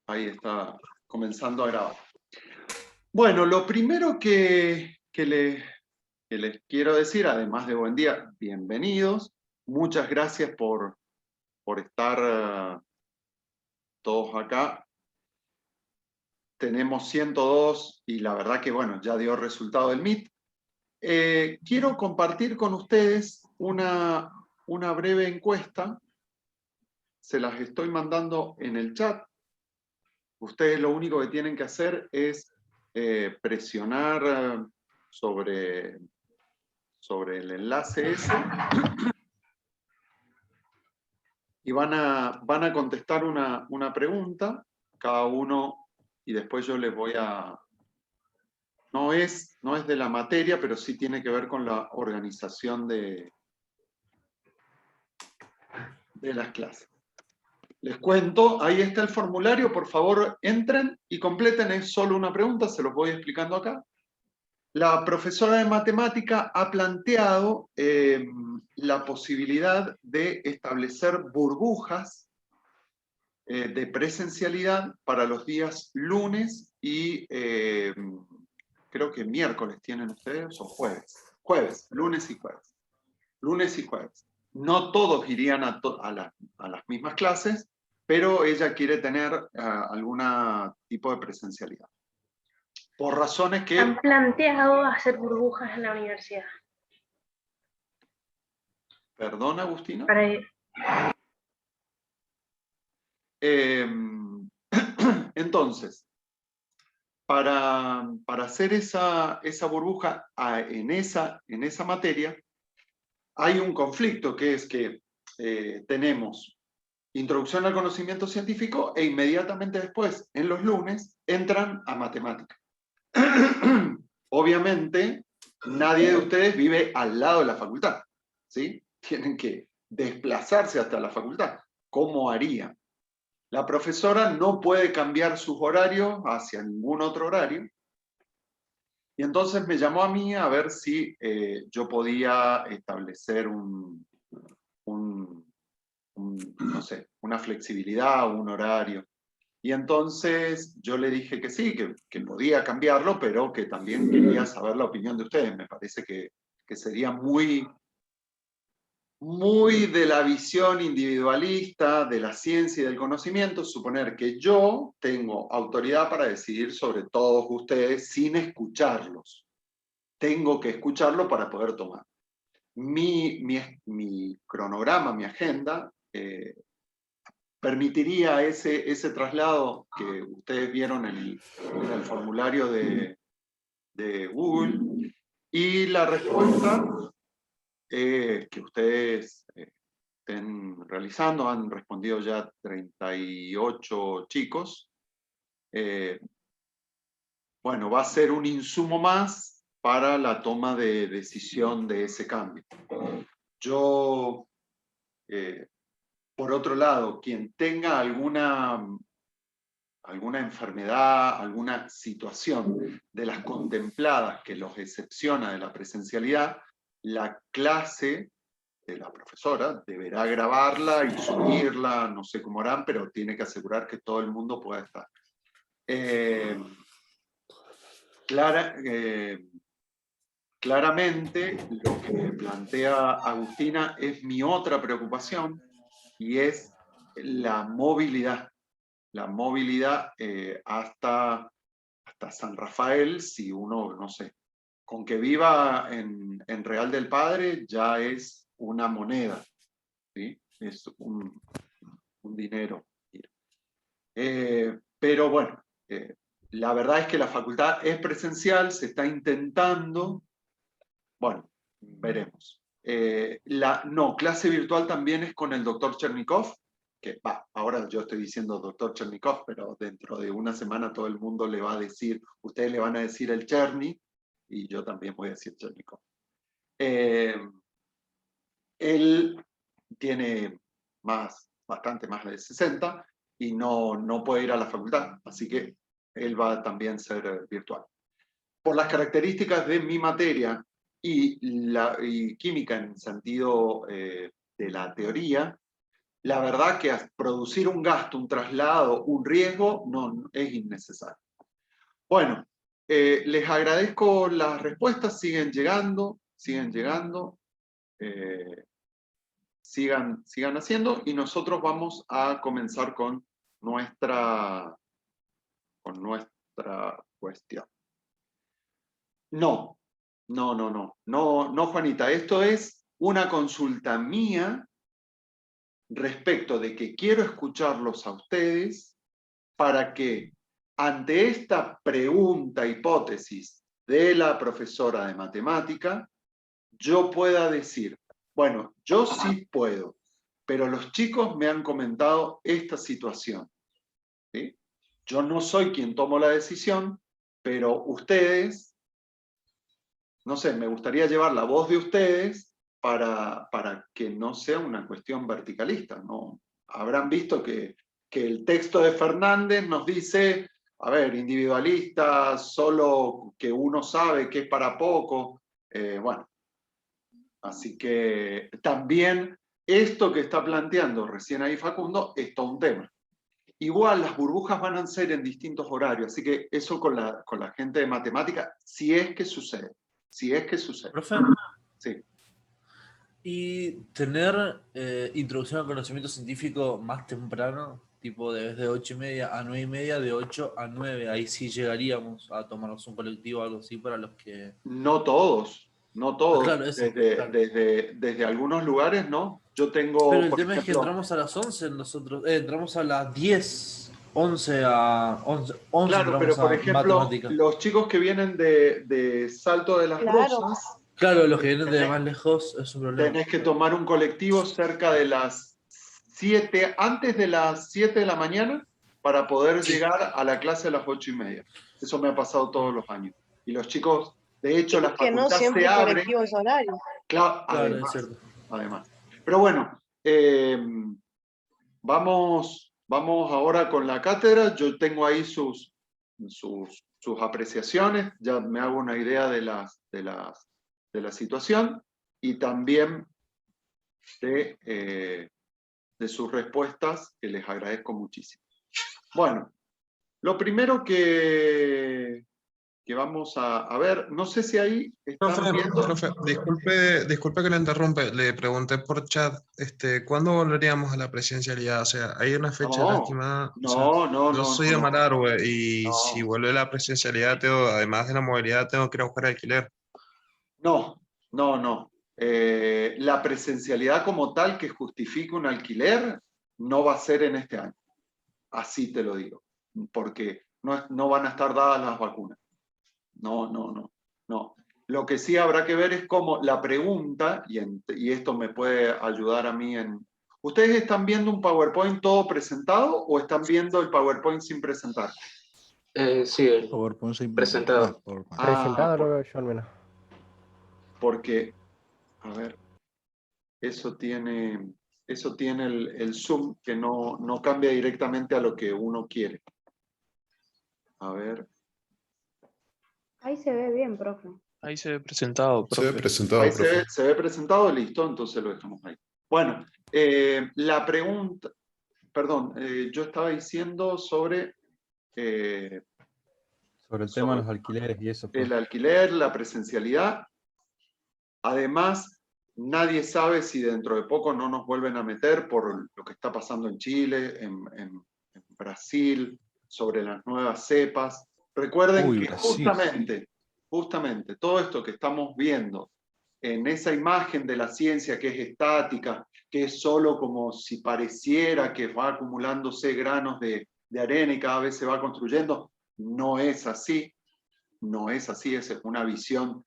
Ahí está comenzando a grabar. Bueno, lo primero que les quiero decir, además de buen día, bienvenidos. Muchas gracias por estar todos acá. Tenemos 102 y la verdad que, bueno, ya dio resultado el Meet. Quiero compartir con ustedes una breve encuesta. Se las estoy mandando en el chat. Ustedes lo único que tienen que hacer es presionar sobre el enlace ese y van a contestar una pregunta cada uno y después yo les voy a... No es de la materia, pero sí tiene que ver con la organización de las clases. Les cuento, ahí está el formulario, por favor entren y completen, es solo una pregunta, se los voy explicando acá. La profesora de matemática ha planteado la posibilidad de establecer burbujas de presencialidad para los días lunes y creo que miércoles tienen ustedes, o jueves. Jueves, lunes y jueves. Lunes y jueves. No todos irían a las mismas clases, pero ella quiere tener algún tipo de presencialidad. Por razones que... ¿Han planteado hacer burbujas en la universidad? ¿Perdón, Agustina? Entonces, para hacer esa burbuja en esa materia, hay un conflicto que es que tenemos introducción al conocimiento científico e inmediatamente después, en los lunes, entran a matemática. Obviamente, nadie de ustedes vive al lado de la facultad, ¿sí? Tienen que desplazarse hasta la facultad. ¿Cómo harían? La profesora no puede cambiar sus horarios hacia ningún otro horario. Y entonces me llamó a mí a ver si yo podía establecer no sé, una flexibilidad, un horario. Y entonces yo le dije que sí, que podía cambiarlo, pero que también quería saber la opinión de ustedes. Me parece que sería muy de la visión individualista de la ciencia y del conocimiento, suponer que yo tengo autoridad para decidir sobre todos ustedes sin escucharlos. Tengo que escucharlo para poder tomar. Mi cronograma, mi agenda, permitiría ese traslado que ustedes vieron en el formulario de Google, y la respuesta que ustedes estén realizando, han respondido ya 38 chicos. Bueno, va a ser un insumo más para la toma de decisión de ese cambio. Yo, por otro lado, quien tenga alguna enfermedad, alguna situación de las contempladas que los excepciona de la presencialidad, la clase de la profesora deberá grabarla y subirla, no sé cómo harán, pero tiene que asegurar que todo el mundo pueda estar. Claramente, lo que plantea Agustina es mi otra preocupación, y es la movilidad. La movilidad hasta San Rafael, si uno, no sé, con que viva en Real del Padre ya es una moneda, ¿sí? Es un dinero. Pero bueno, la verdad es que la facultad es presencial, se está intentando, bueno, veremos. Clase virtual también es con el doctor Chernikov, que ahora yo estoy diciendo doctor Chernikov, pero dentro de una semana todo el mundo le va a decir, ustedes le van a decir el Cherny, y yo también voy a decir Chernikov. Él tiene bastante más de 60 y no puede ir a la facultad, así que él va a también ser virtual. Por las características de mi materia y química en sentido de la teoría, la verdad que producir un gasto, un traslado, un riesgo, no es innecesario. Bueno, les agradezco las respuestas, siguen llegando, sigan haciendo, y nosotros vamos a comenzar con nuestra cuestión. No, Juanita, esto es una consulta mía respecto de que quiero escucharlos a ustedes para que ante esta pregunta, hipótesis de la profesora de matemática, yo pueda decir, bueno, yo sí puedo, pero los chicos me han comentado esta situación, ¿sí? Yo no soy quien tomo la decisión, pero ustedes, no sé, me gustaría llevar la voz de ustedes para que no sea una cuestión verticalista, ¿no? Habrán visto que el texto de Fernández nos dice, a ver, individualista, solo que uno sabe que es para poco, bueno, así que también esto que está planteando recién ahí Facundo es todo un tema. Igual las burbujas van a ser en distintos horarios, así que eso con la gente de matemática, si es que sucede. Profe, Sí. ¿y tener introducción al conocimiento científico más temprano? Tipo desde 8:30 a 9:30, de 8 a 9, ahí sí llegaríamos a tomarnos un colectivo o algo así para los que... No todos. Claro, eso, claro. Desde algunos lugares, ¿no? Yo tengo, Pero el por tema es que ejemplo, entramos a las 11 nosotros, entramos a las 10, 11 a 11 claro, pero entramos por a ejemplo, matemática. los chicos que vienen de Salto de las Claro. Rosas, Claro, los que vienen de más lejos es un problema. tenés que tomar un colectivo cerca de las 7, antes de las 7 de la mañana, para poder llegar a la clase a las 8:30. Eso me ha pasado todos los años. Y los chicos, de hecho, la Que no facultad siempre se el abre. colectivo es horario. Claro, Claro, es cierto. además. Pero bueno, vamos ahora con la cátedra. Yo tengo ahí sus apreciaciones, ya me hago una idea de la situación, y también de sus respuestas, que les agradezco muchísimo. Bueno, lo primero que vamos a ver, no sé si ahí están viendo... Profe, disculpe que le interrumpe. Le pregunté por chat, ¿cuándo volveríamos a la presencialidad? O sea, ¿hay una fecha estimada? O sea, yo soy de Malargüe y si vuelve la presencialidad, además de la movilidad, tengo que ir a buscar alquiler. No. La presencialidad como tal que justifique un alquiler no va a ser en este año. Así te lo digo. Porque no van a estar dadas las vacunas. No. Lo que sí habrá que ver es cómo la pregunta, y esto me puede ayudar a mí en... ¿Ustedes están viendo un PowerPoint todo presentado o están viendo el PowerPoint sin presentar? Sí, el PowerPoint sin presentado. Presentado lo veo yo al menos. Porque, a ver, eso tiene el Zoom que no cambia directamente a lo que uno quiere. A ver. Ahí se ve bien, profe. Ahí se ve presentado, profe. Se ve presentado, Ahí profe. se ve presentado, listo, entonces lo dejamos ahí. Bueno, la pregunta, perdón, yo estaba diciendo sobre el tema de los alquileres y eso. el alquiler, la presencialidad. Además, nadie sabe si dentro de poco no nos vuelven a meter por lo que está pasando en Chile, en Brasil, sobre las nuevas cepas. Recuerden que justamente todo esto que estamos viendo en esa imagen de la ciencia que es estática, que es solo como si pareciera que va acumulándose granos de arena y cada vez se va construyendo, no es así, esa es una visión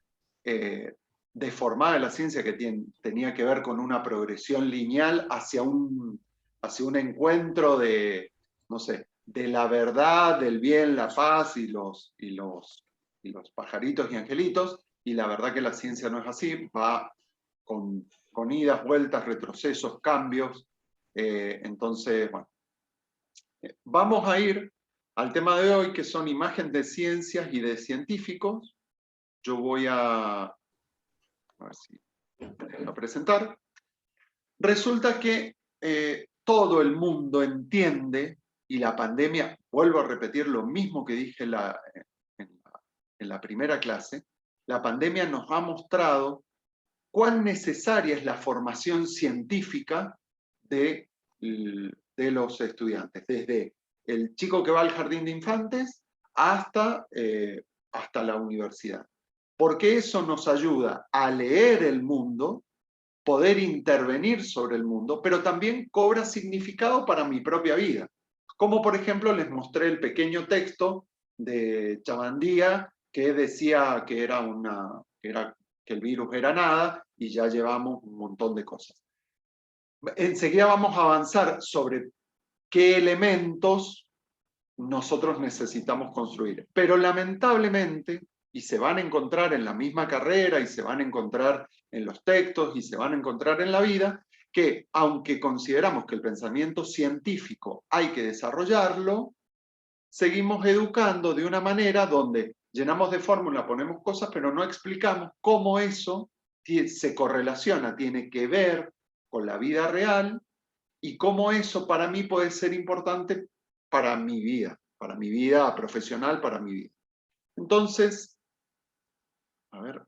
deformada de la ciencia que tenía que ver con una progresión lineal hacia un encuentro de, no sé, de la verdad, del bien, la paz y los pajaritos y angelitos, y la verdad que la ciencia no es así, va con idas, vueltas, retrocesos, cambios. Entonces, bueno, vamos a ir al tema de hoy, que son imágenes de ciencias y de científicos. Yo voy a ver si a presentar. Resulta que todo el mundo entiende, y la pandemia, vuelvo a repetir lo mismo que dije en la primera clase, la pandemia nos ha mostrado cuán necesaria es la formación científica de los estudiantes, desde el chico que va al jardín de infantes hasta la universidad. Porque eso nos ayuda a leer el mundo, poder intervenir sobre el mundo, pero también cobra significado para mi propia vida. Como por ejemplo les mostré el pequeño texto de Chavandía que decía que el virus era nada, y ya llevamos un montón de cosas. Enseguida vamos a avanzar sobre qué elementos nosotros necesitamos construir. Pero lamentablemente, y se van a encontrar en la misma carrera, y se van a encontrar en los textos, y se van a encontrar en la vida, que aunque consideramos que el pensamiento científico hay que desarrollarlo, seguimos educando de una manera donde llenamos de fórmula, ponemos cosas, pero no explicamos cómo eso se correlaciona, tiene que ver con la vida real, y cómo eso para mí puede ser importante para mi vida profesional, para mi vida. Entonces, a ver,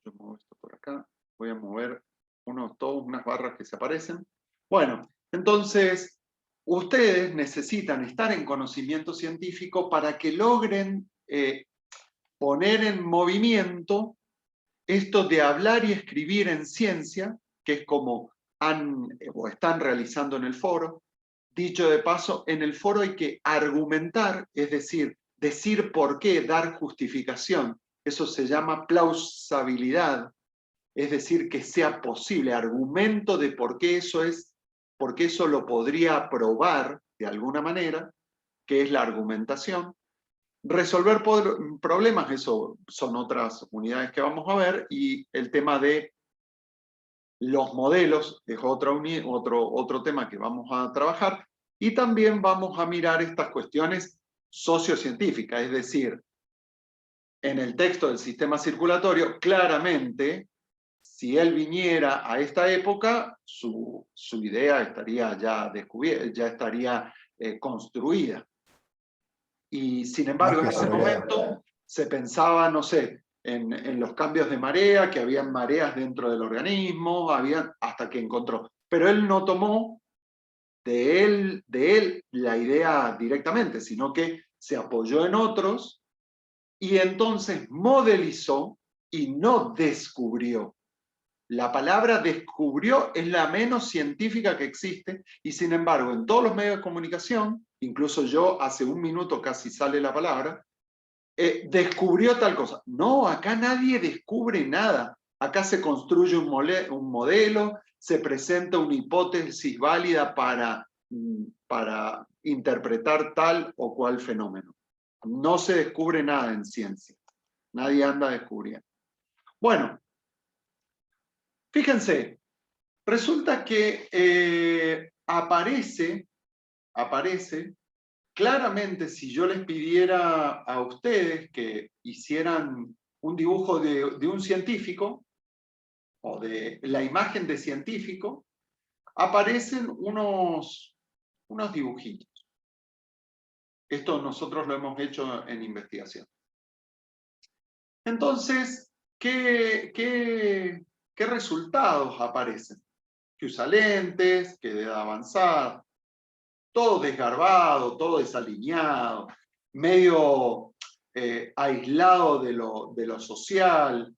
yo muevo esto por acá, voy a mover todas unas barras que se aparecen. Bueno, entonces, ustedes necesitan estar en conocimiento científico para que logren poner en movimiento esto de hablar y escribir en ciencia, que es como están realizando en el foro. Dicho de paso, en el foro hay que argumentar, es decir por qué, dar justificación. Eso se llama plausibilidad, es decir, que sea posible, argumento de por qué eso lo podría probar de alguna manera, que es la argumentación. Resolver problemas, eso son otras unidades que vamos a ver, y el tema de los modelos es otro tema que vamos a trabajar, y también vamos a mirar estas cuestiones sociocientíficas, es decir, en el texto del sistema circulatorio, claramente, si él viniera a esta época, su idea estaría ya descubierta, ya estaría construida. Y sin embargo, en ese momento se pensaba, no sé, en los cambios de marea, que habían mareas dentro del organismo, hasta que encontró. Pero él no tomó de él la idea directamente, sino que se apoyó en otros, y entonces modelizó y no descubrió. La palabra descubrió es la menos científica que existe, y sin embargo, en todos los medios de comunicación, incluso yo hace un minuto casi sale la palabra, descubrió tal cosa. No, acá nadie descubre nada. Acá se construye un modelo, se presenta una hipótesis válida para interpretar tal o cual fenómeno. No se descubre nada en ciencia. Nadie anda descubriendo. Bueno, fíjense, resulta que aparece claramente, si yo les pidiera a ustedes que hicieran un dibujo de un científico, o de la imagen de científico, aparecen unos dibujitos. Esto nosotros lo hemos hecho en investigación. Entonces, ¿qué resultados aparecen? Que usa lentes, que de edad avanzada, todo desgarbado, todo desalineado, medio aislado de lo social,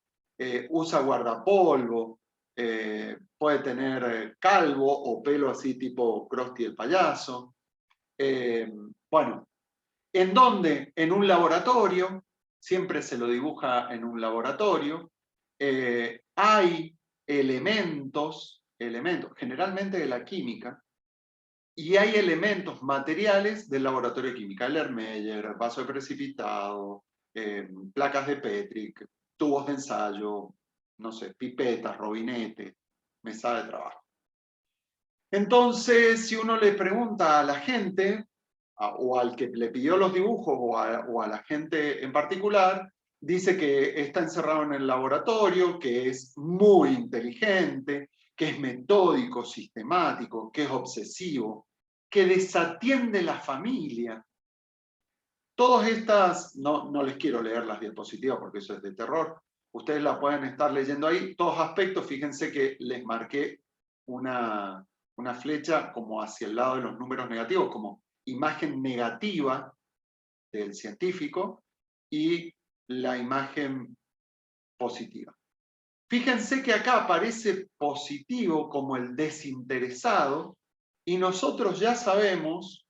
usa guardapolvo, puede tener calvo o pelo así tipo Krusty el payaso. Bueno, ¿en dónde? En un laboratorio, siempre se lo dibuja en un laboratorio. Hay elementos, generalmente de la química, y hay elementos materiales del laboratorio de química, el Ermeyer, vaso de precipitado, placas de Petri, tubos de ensayo, no sé, pipetas, robinetes, mesa de trabajo. Entonces, si uno le pregunta a la gente, o al que le pidió los dibujos, o a la gente en particular, dice que está encerrado en el laboratorio, que es muy inteligente, que es metódico, sistemático, que es obsesivo, que desatiende la familia. Todas estas, no les quiero leer las diapositivas porque eso es de terror, ustedes la pueden estar leyendo ahí, todos aspectos, fíjense que les marqué una flecha como hacia el lado de los números negativos, como imagen negativa del científico y la imagen positiva. Fíjense que acá aparece positivo como el desinteresado y nosotros ya sabemos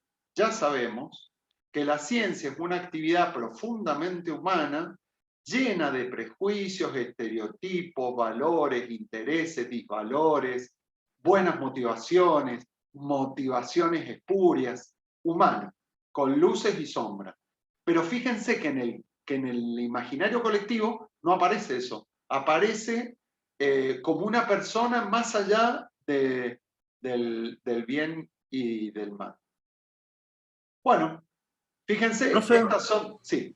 que la ciencia es una actividad profundamente humana, llena de prejuicios, estereotipos, valores, intereses, disvalores, buenas motivaciones, motivaciones espurias, humanas, con luces y sombras. Pero fíjense que en el imaginario colectivo no aparece eso. Aparece como una persona más allá del bien y del mal. Bueno, fíjense, Profe, estas son... Sí.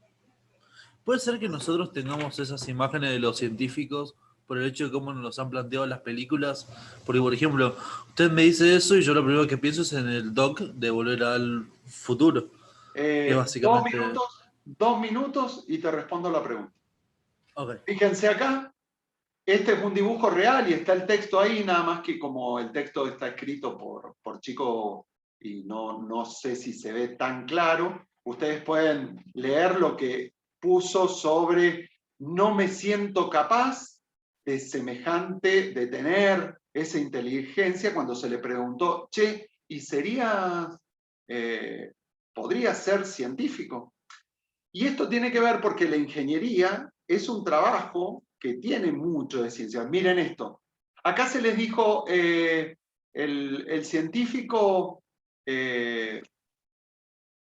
¿puede ser que nosotros tengamos esas imágenes de los científicos por el hecho de cómo nos los han planteado las películas? Porque, por ejemplo, usted me dice eso y yo lo primero que pienso es en el doc de Volver al Futuro. Que básicamente... 2 minutos y te respondo la pregunta. Okay. Fíjense acá, este es un dibujo real y está el texto ahí, nada más que como el texto está escrito por chicos y no sé si se ve tan claro, ustedes pueden leer lo que puso sobre no me siento capaz de semejante, de tener esa inteligencia cuando se le preguntó, che, ¿y podría ser científico? Y esto tiene que ver porque la ingeniería es un trabajo que tiene mucho de ciencia. Miren esto. Acá se les dijo el científico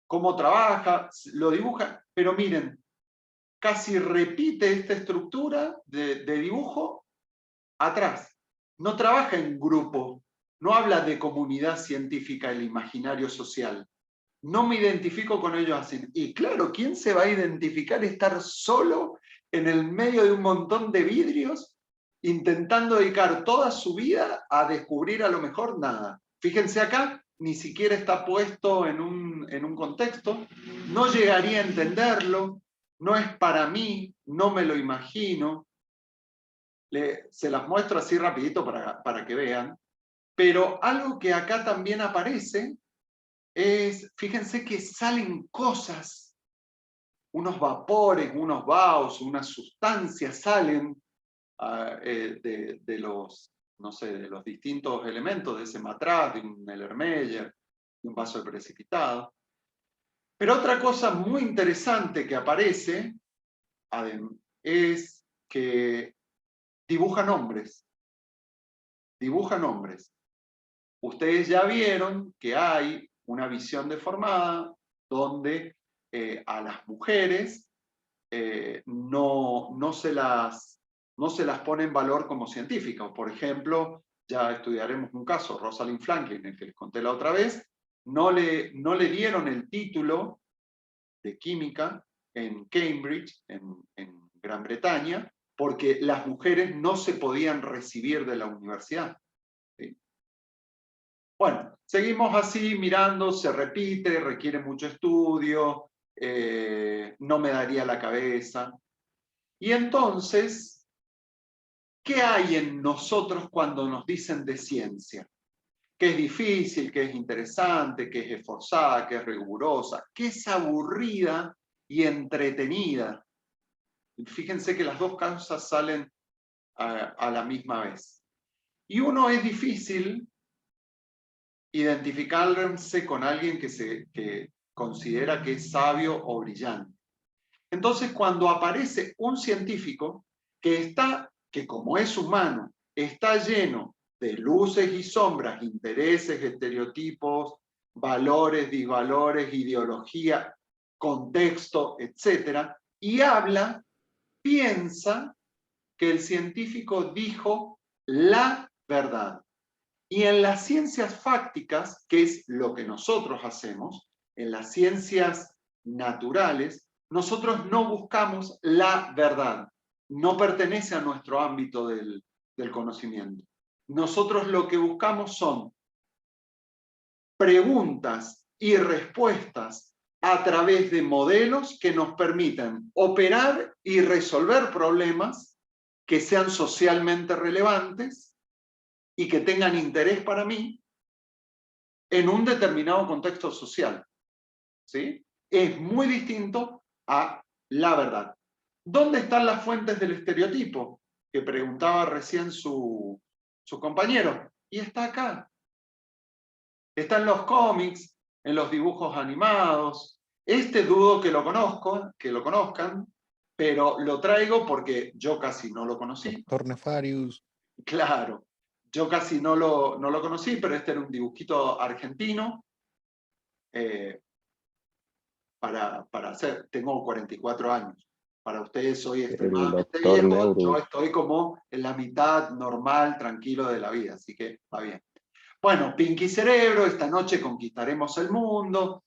cómo trabaja, lo dibuja, pero miren, casi repite esta estructura de dibujo atrás. No trabaja en grupo, no habla de comunidad científica, el imaginario social. No me identifico con ellos así. Y claro, ¿quién se va a identificar estar solo en el medio de un montón de vidrios intentando dedicar toda su vida a descubrir a lo mejor nada? Fíjense acá, ni siquiera está puesto en un contexto, no llegaría a entenderlo, no es para mí, no me lo imagino. Se las muestro así rapidito para que vean. Pero algo que acá también aparece fíjense que salen cosas, unos vapores, unos vaos, unas sustancias salen de los, no sé, de los distintos elementos de ese matraz, de un Erlenmeyer, de un vaso de precipitado. Pero otra cosa muy interesante que aparece es que dibuja nombres. Dibuja nombres. Ustedes ya vieron que hay una visión deformada donde a las mujeres no se las pone en valor como científicas. Por ejemplo, ya estudiaremos un caso, Rosalind Franklin, el que les conté la otra vez, no le dieron el título de química en Cambridge, en Gran Bretaña, porque las mujeres no se podían recibir de la universidad. ¿Sí? Bueno, seguimos así mirando, se repite, requiere mucho estudio, no me daría la cabeza. Y entonces, ¿qué hay en nosotros cuando nos dicen de ciencia? Que es difícil, que es interesante, que es esforzada, que es rigurosa, que es aburrida y entretenida. Fíjense que las dos causas salen a la misma vez. Y uno es difícil identificarse con alguien que considera que es sabio o brillante. Entonces, cuando aparece un científico que como es humano, está lleno de luces y sombras, intereses, estereotipos, valores, disvalores, ideología, contexto, etc., y piensa que el científico dijo la verdad. Y en las ciencias fácticas, que es lo que nosotros hacemos, en las ciencias naturales, nosotros no buscamos la verdad. No pertenece a nuestro ámbito del conocimiento. nosotros lo que buscamos son preguntas y respuestas a través de modelos que nos permitan operar y resolver problemas que sean socialmente relevantes y que tengan interés para mí en un determinado contexto social. ¿Sí? Es muy distinto a la verdad. ¿Dónde están las fuentes del estereotipo? Que preguntaba recién su compañero. Y está acá. Está en los cómics, en los dibujos animados. Dudo que lo conozcan, pero lo traigo porque yo casi no lo conocí. Doctor Nefarius. Claro, yo casi no lo conocí, pero este era un dibujito argentino. Para hacer, tengo 44 años. Para ustedes soy extremadamente viejo, yo estoy como en la mitad normal, tranquilo de la vida, así que va bien. Bueno, Pinky Cerebro, esta noche conquistaremos el mundo.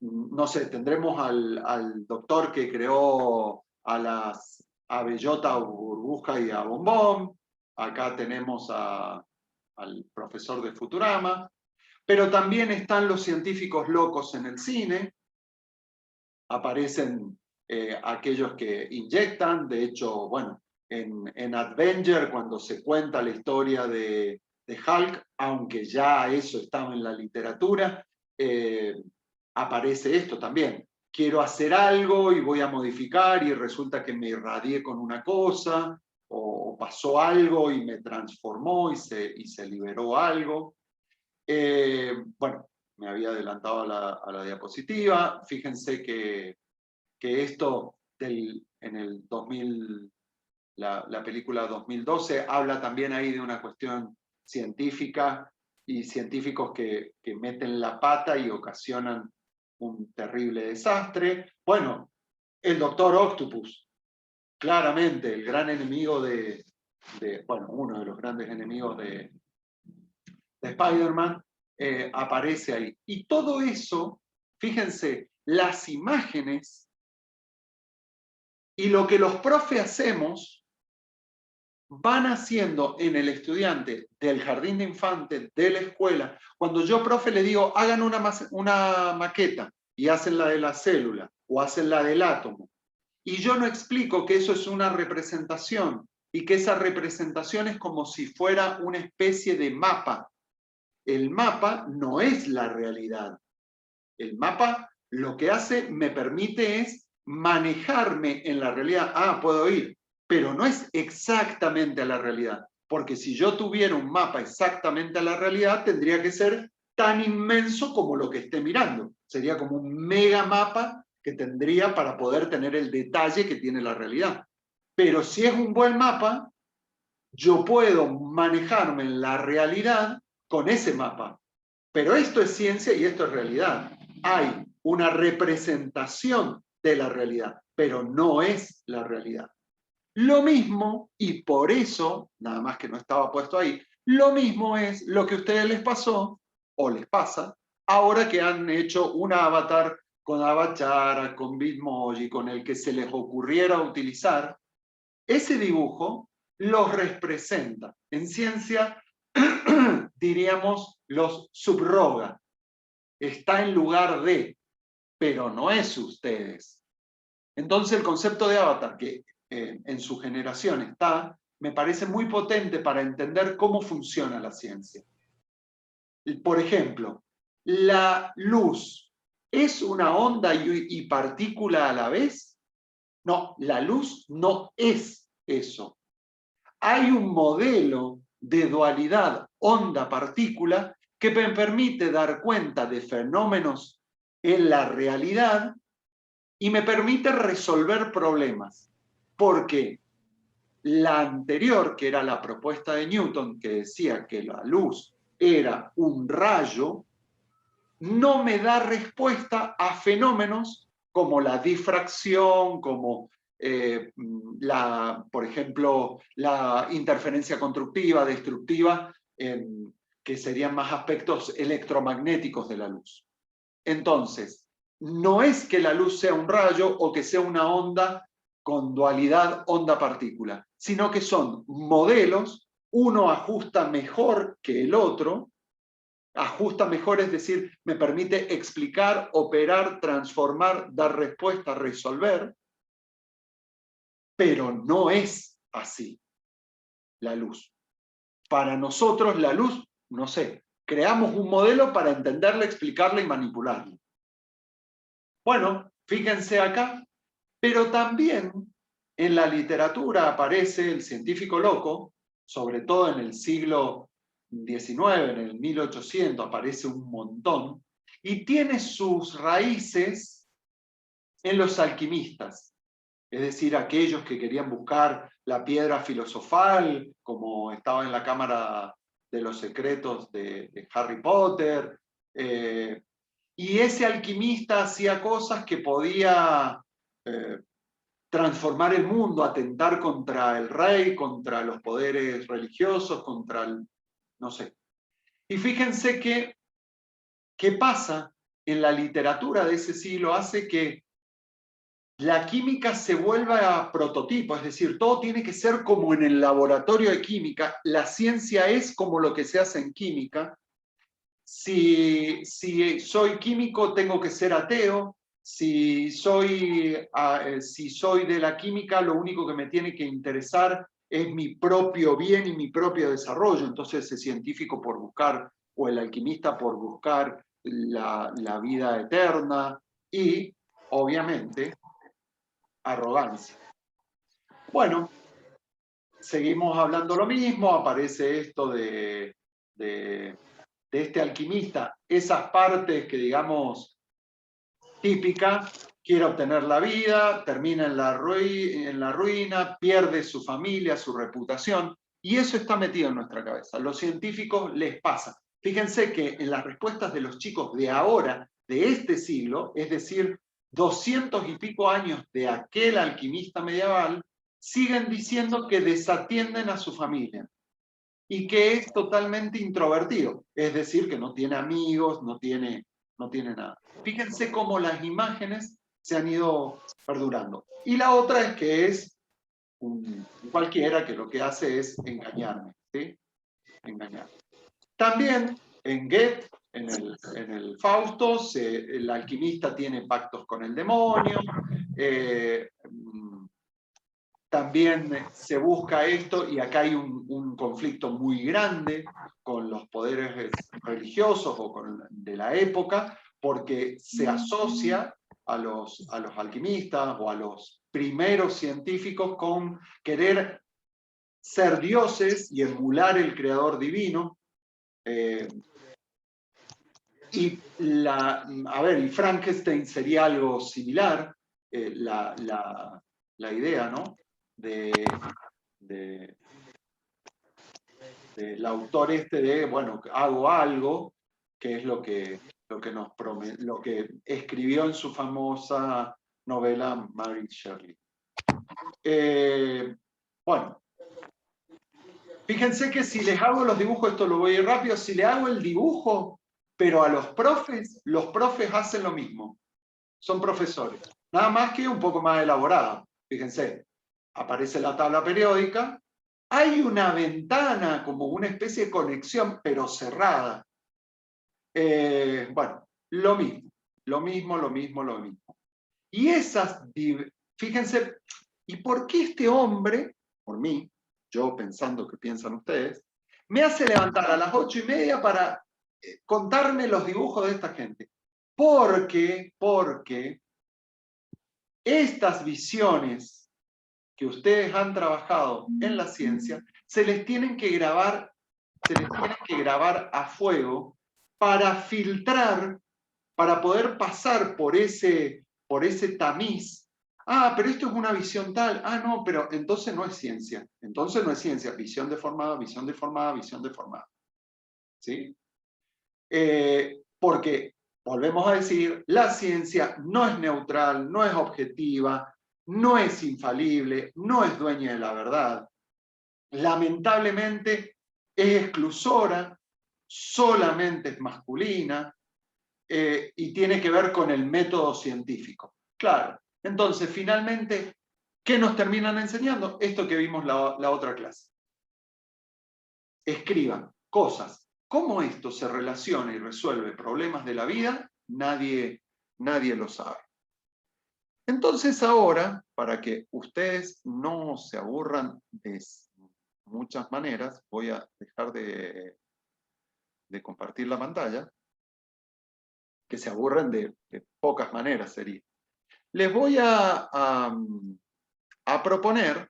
No sé, tendremos al doctor que creó a Bellota, a Burbuja y a Bombón. Acá tenemos al profesor de Futurama. Pero también están los científicos locos en el cine. Aparecen aquellos que inyectan. De hecho, bueno, en Avenger, cuando se cuenta la historia de Hulk, aunque ya eso estaba en la literatura, aparece esto también. Quiero hacer algo y voy a modificar y resulta que me irradié con una cosa, o pasó algo y me transformó y se liberó algo. Bueno, me había adelantado a la diapositiva. Fíjense que esto en el 2000, la película 2012, habla también ahí de una cuestión científica y científicos que meten la pata y ocasionan un terrible desastre. Bueno, el Doctor Octopus, claramente el gran enemigo bueno, uno de los grandes enemigos de Spider-Man, aparece ahí. Y todo eso, fíjense, las imágenes y lo que los profes hacemos van haciendo en el estudiante del jardín de infantes, de la escuela. Cuando yo, profe, le digo, hagan una maqueta y hacen la de la célula o hacen la del átomo, y yo no explico que eso es una representación y que esa representación es como si fuera una especie de mapa. El mapa no es la realidad. El mapa lo que hace, me permite es manejarme en la realidad. Ah, puedo ir, pero no es exactamente a la realidad. Porque si yo tuviera un mapa exactamente a la realidad, tendría que ser tan inmenso como lo que esté mirando. Sería como un mega mapa que tendría para poder tener el detalle que tiene la realidad. Pero si es un buen mapa, yo puedo manejarme en la realidad con ese mapa. Pero esto es ciencia y esto es realidad. Hay una representación de la realidad, pero no es la realidad. Lo mismo, y por eso, nada más que no estaba puesto ahí, lo mismo es lo que a ustedes les pasó, o les pasa, ahora que han hecho un avatar con Avachara, con Bitmoji, con el que se les ocurriera utilizar. Ese dibujo los representa. En ciencia diríamos los subroga. Está en lugar de, pero no es ustedes. Entonces el concepto de avatar, que en su generación está, me parece muy potente para entender cómo funciona la ciencia. Por ejemplo, la luz, ¿es una onda y partícula a la vez? No, la luz no es eso. Hay un modelo de dualidad onda-partícula que me permite dar cuenta de fenómenos en la realidad y me permite resolver problemas. Porque la anterior, que era la propuesta de Newton, que decía que la luz era un rayo, no me da respuesta a fenómenos como la difracción, como por ejemplo, la interferencia constructiva, destructiva, que serían más aspectos electromagnéticos de la luz. Entonces, no es que la luz sea un rayo o que sea una onda con dualidad onda-partícula, sino que son modelos uno ajusta mejor que el otro. Ajusta mejor, es decir, me permite explicar, operar, transformar, dar respuesta, resolver. Pero no es así la luz. Para nosotros la luz, no sé, creamos un modelo para entenderla, explicarla y manipularla. Bueno, fíjense acá, pero también en la literatura aparece el científico loco, sobre todo en el siglo XIX, en el 1800 aparece un montón, y tiene sus raíces en los alquimistas, es decir, aquellos que querían buscar la piedra filosofal, como estaba en la Cámara de los Secretos de Harry Potter, y ese alquimista hacía cosas que podía transformar el mundo, atentar contra el rey, contra los poderes religiosos, contra el... no sé. Y fíjense que, ¿qué pasa? En la literatura de ese siglo hace que la química se vuelva prototipo, es decir, todo tiene que ser como en el laboratorio de química, la ciencia es como lo que se hace en química. Si soy químico tengo que ser ateo, si soy de la química lo único que me tiene que interesar es mi propio bien y mi propio desarrollo, entonces ese científico por buscar, o el alquimista por buscar la vida eterna y, obviamente, arrogancia. Bueno, seguimos hablando lo mismo, aparece esto de este alquimista, esas partes que digamos típicas, quiere obtener la vida, termina en la ruina, pierde su familia, su reputación, y eso está metido en nuestra cabeza. A los científicos les pasa. Fíjense que en las respuestas de los chicos de ahora, de este siglo, es decir, 200 y pico años de aquel alquimista medieval, siguen diciendo que desatienden a su familia y que es totalmente introvertido, es decir, que no tiene amigos, no tiene nada. Fíjense cómo las imágenes se han ido perdurando. Y la otra es que es cualquiera que lo que hace es engañarme, ¿sí? Engañar. También en Goethe, en el Fausto, el alquimista tiene pactos con el demonio, también se busca esto, y acá hay un conflicto muy grande con los poderes religiosos o de la época, porque se asocia a los alquimistas o a los primeros científicos con querer ser dioses y emular el creador divino. Y Frankenstein sería algo similar, la idea, ¿no? Del autor de, bueno, hago algo, que es lo que escribió en su famosa novela Mary Shelley. Bueno, fíjense que si les hago los dibujos, esto lo voy a ir rápido, si le hago el dibujo, pero a los profes hacen lo mismo, son profesores, nada más que un poco más elaborado. Fíjense, aparece la tabla periódica, hay una ventana como una especie de conexión, pero cerrada. Bueno, lo mismo. Y fíjense, ¿y por qué este hombre, por mí, yo pensando que piensan ustedes, me hace levantar a las 8:30 para contarme los dibujos de esta gente? Porque estas visiones que ustedes han trabajado en la ciencia, se les tienen que grabar a fuego para filtrar, para poder pasar por ese tamiz. Ah, pero esto es una visión tal. Ah, no, pero entonces no es ciencia. Visión deformada. ¿Sí? Porque, volvemos a decir, la ciencia no es neutral, no es objetiva, no es infalible, no es dueña de la verdad. Lamentablemente es exclusora, solamente es masculina, y tiene que ver con el método científico. Claro, entonces finalmente, ¿qué nos terminan enseñando? Esto que vimos la otra clase. escriban cosas. ¿Cómo esto se relaciona y resuelve problemas de la vida? Nadie lo sabe. Entonces ahora, para que ustedes no se aburran de muchas maneras, voy a dejar de compartir la pantalla, que se aburren de pocas maneras sería. Les voy a proponer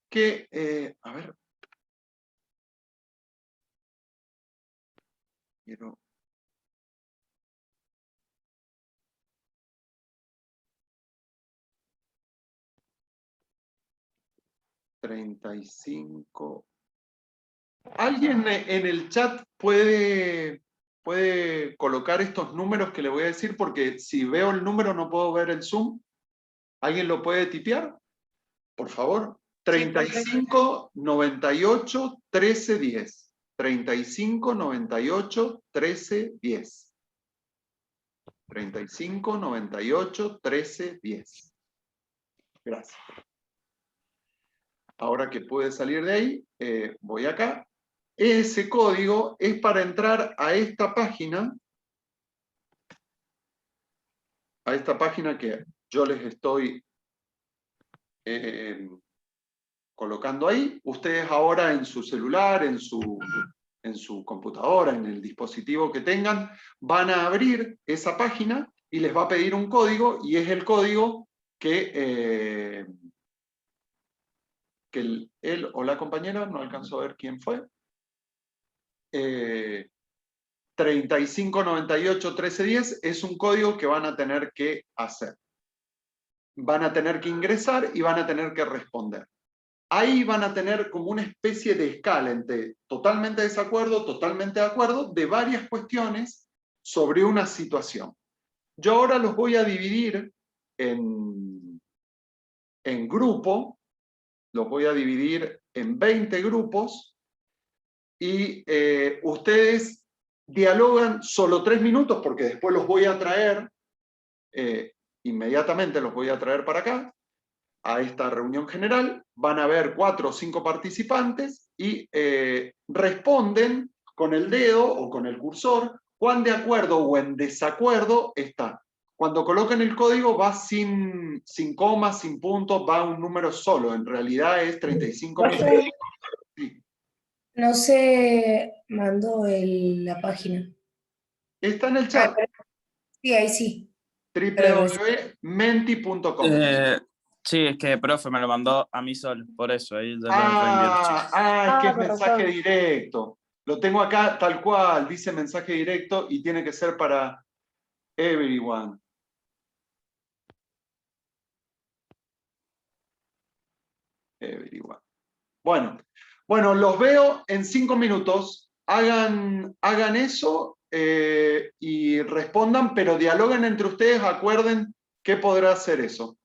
que, a ver, quiero... $35. ¿Alguien en el chat puede colocar estos números que le voy a decir? Porque si veo el número no puedo ver el Zoom. ¿Alguien lo puede tipear? Por favor. 35 98 13 10. 35 98 13 10. 35 98 13 10. Gracias. Ahora que pude salir de ahí, voy acá. Ese código es para entrar a esta página que yo les estoy colocando ahí. Ustedes ahora en su celular, en su computadora, en el dispositivo que tengan, van a abrir esa página y les va a pedir un código, y es el código que él o la compañera, no alcanzo a ver quién fue, 35 98 13 10 es un código que van a tener que hacer. Van a tener que ingresar y van a tener que responder. Ahí van a tener como una especie de escala entre totalmente desacuerdo, totalmente de acuerdo, de varias cuestiones sobre una situación. Yo ahora los voy a dividir en grupo, los voy a dividir en 20 grupos, y ustedes dialogan solo 3 minutos, porque después los voy a traer, inmediatamente los voy a traer para acá, a esta reunión general. Van a haber 4 o 5 participantes y responden con el dedo o con el cursor cuán de acuerdo o en desacuerdo está. Cuando colocan el código va sin comas, sin puntos, va un número solo. En realidad es 35 minutos. Sí. No se mandó la página. Está en el chat. Sí, ahí sí. www.menti.com. Sí, es que profe me lo mandó a mí solo, por eso ahí ya lo es que es mensaje directo. Lo tengo acá tal cual, dice mensaje directo y tiene que ser para everyone. Bueno, los veo en 5 minutos. Hagan eso y respondan, pero dialoguen entre ustedes, acuerden qué podrá hacer eso.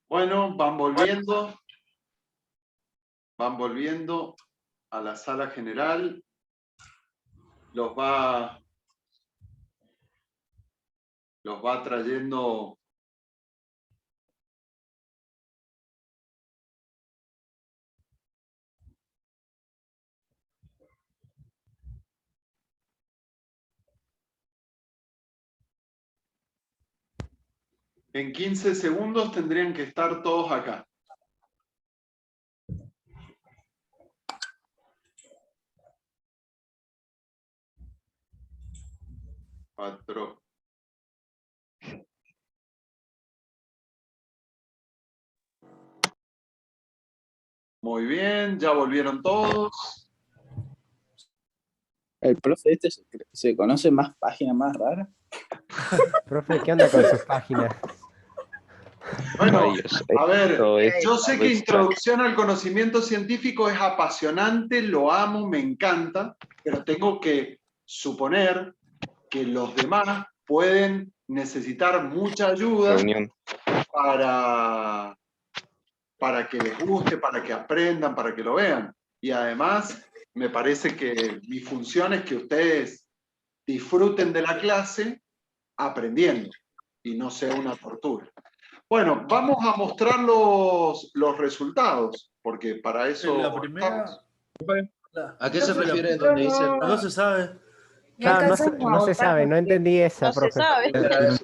Bueno, van volviendo a la sala general. Los va trayendo en 15 segundos tendrían que estar todos acá. 4. Muy bien, ya volvieron todos. El profe este se conoce más páginas más raras. Profe, ¿qué onda con sus páginas? Bueno, a ver, Esto es yo sé que muy introducción al conocimiento científico es apasionante, lo amo, me encanta, pero tengo que suponer que los demás pueden necesitar mucha ayuda reunión. para que les guste, para que aprendan, para que lo vean. Y además, me parece que mi función es que ustedes disfruten de la clase aprendiendo y no sea una tortura. Bueno, vamos a mostrar los resultados, porque para eso... La primera... ¿A qué se refiere donde dice? No se sabe. No se sabe, no entendí esa, No se profe. sabe. Era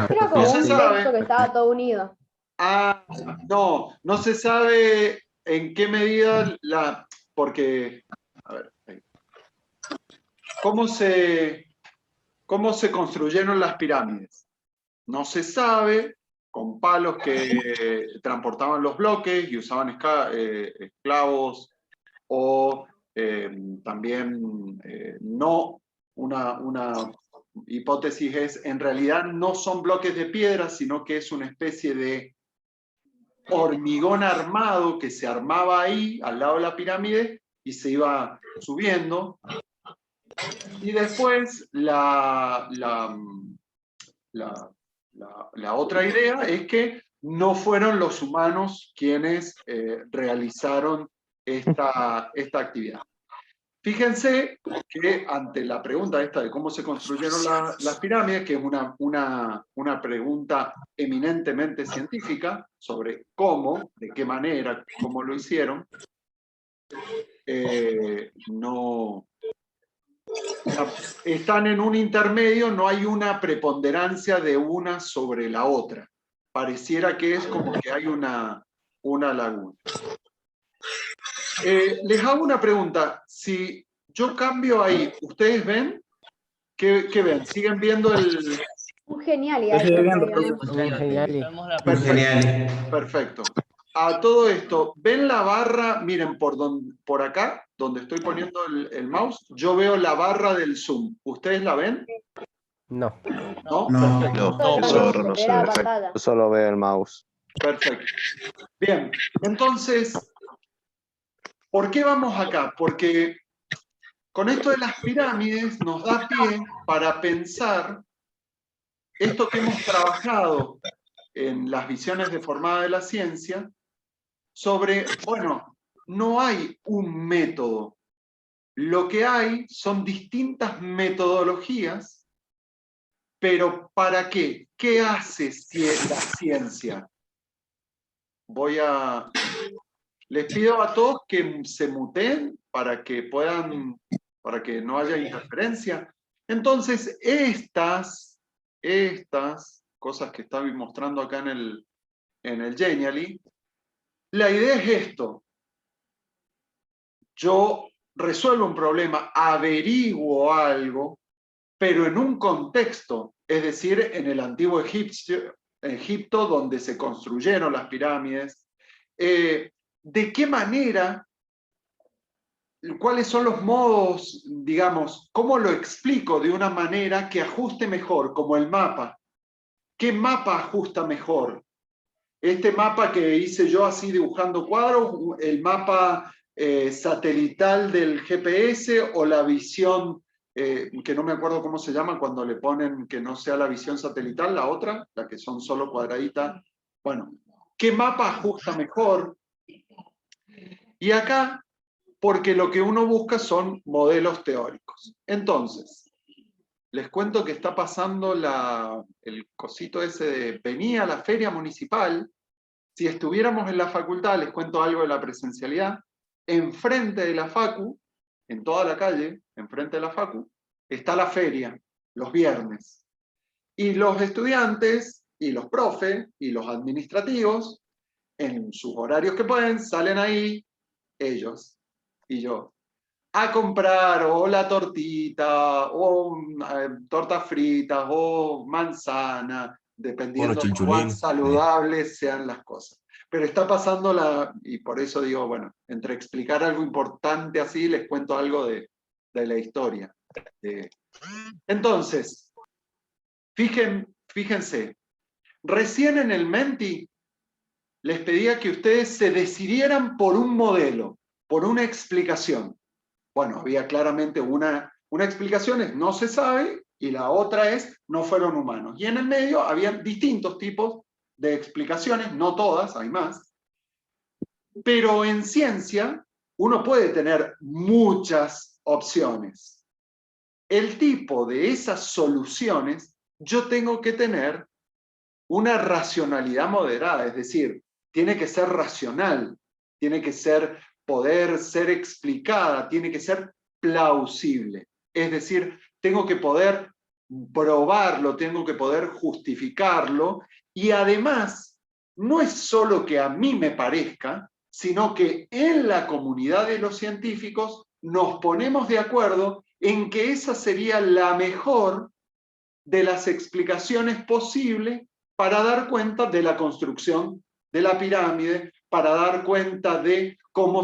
como No se un sabe. texto que estaba todo unido. Ah, no se sabe en qué medida porque, a ver, ¿cómo se construyeron las pirámides? No se sabe, con palos que transportaban los bloques y usaban esclavos, o también no, una hipótesis es, en realidad no son bloques de piedra, sino que es una especie de hormigón armado que se armaba ahí, al lado de la pirámide, y se iba subiendo. Y después la otra idea es que no fueron los humanos quienes realizaron esta actividad. Fíjense que ante la pregunta esta de cómo se construyeron las pirámides, que es una pregunta eminentemente científica sobre cómo, de qué manera, cómo lo hicieron, están en un intermedio, no hay una preponderancia de una sobre la otra. Pareciera que es como que hay una laguna. Les hago una pregunta. Si yo cambio ahí, ¿ustedes ven? ¿Qué ven? ¿Siguen viendo el...? Un genial y Perfecto. A todo esto, ¿ven la barra? Miren, por acá, donde estoy poniendo el mouse, yo veo la barra del Zoom. ¿Ustedes la ven? No. ¿No? Yo solo veo el mouse. Perfecto. Bien, entonces, ¿por qué vamos acá? Porque con esto de las pirámides nos da pie para pensar esto que hemos trabajado en las visiones deformadas de la ciencia, sobre, bueno, no hay un método. Lo que hay son distintas metodologías, pero ¿para qué? ¿Qué hace la ciencia? Les pido a todos que se muteen para que no haya interferencia. Entonces, estas cosas que estoy mostrando acá en el Genially, la idea es esto. Yo resuelvo un problema, averiguo algo, pero en un contexto, es decir, en el antiguo Egipto, donde se construyeron las pirámides. ¿De qué manera? ¿Cuáles son los modos, digamos, cómo lo explico de una manera que ajuste mejor, como el mapa? ¿Qué mapa ajusta mejor? Este mapa que hice yo así dibujando cuadros, el mapa satelital del GPS o la visión, que no me acuerdo cómo se llama cuando le ponen que no sea la visión satelital, la otra, la que son solo cuadraditas. Bueno, ¿qué mapa ajusta mejor? Y acá, porque lo que uno busca son modelos teóricos. Entonces, les cuento que está pasando el cosito ese de venía a la feria municipal. Si estuviéramos en la facultad, les cuento algo de la presencialidad, enfrente de la facu, en toda la calle, enfrente de la facu, está la feria, los viernes. Y los estudiantes, y los profes, y los administrativos, en sus horarios que pueden, salen ahí, ellos y yo, a comprar o la tortita, o tortas fritas, o manzana, dependiendo de cuán saludables sean las cosas. Pero está pasando y por eso digo, bueno, entre explicar algo importante así, les cuento algo de la historia. Entonces, fíjense, recién en el Menti les pedía que ustedes se decidieran por un modelo, por una explicación. Bueno, había claramente una explicación, es no se sabe, y la otra es no fueron humanos. Y en el medio había distintos tipos de explicaciones, no todas, hay más. Pero en ciencia uno puede tener muchas opciones. El tipo de esas soluciones, yo tengo que tener una racionalidad moderada, es decir, tiene que ser racional, tiene que poder ser explicada, tiene que ser plausible. Es decir, tengo que poder probarlo, tengo que poder justificarlo, y además, no es solo que a mí me parezca, sino que en la comunidad de los científicos nos ponemos de acuerdo en que esa sería la mejor de las explicaciones posibles para dar cuenta de la construcción de la pirámide, para dar cuenta de cómo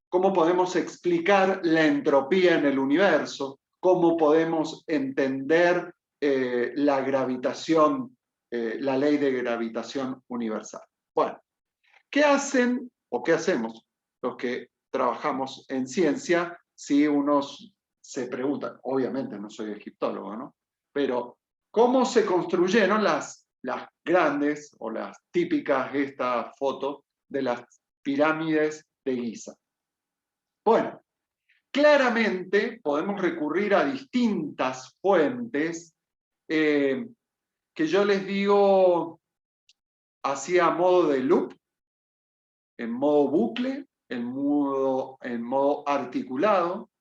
podemos explicar la entropía en el universo, cómo podemos entender la gravitación, la ley de gravitación universal. Bueno, ¿qué hacen o qué hacemos los que trabajamos en ciencia si unos se preguntan? Obviamente no soy egiptólogo, ¿no? Pero ¿cómo se construyeron las grandes o las típicas, esta foto de las pirámides de Giza? Bueno, claramente podemos recurrir a distintas fuentes que yo les digo así a modo de loop, en modo bucle, en modo articulado.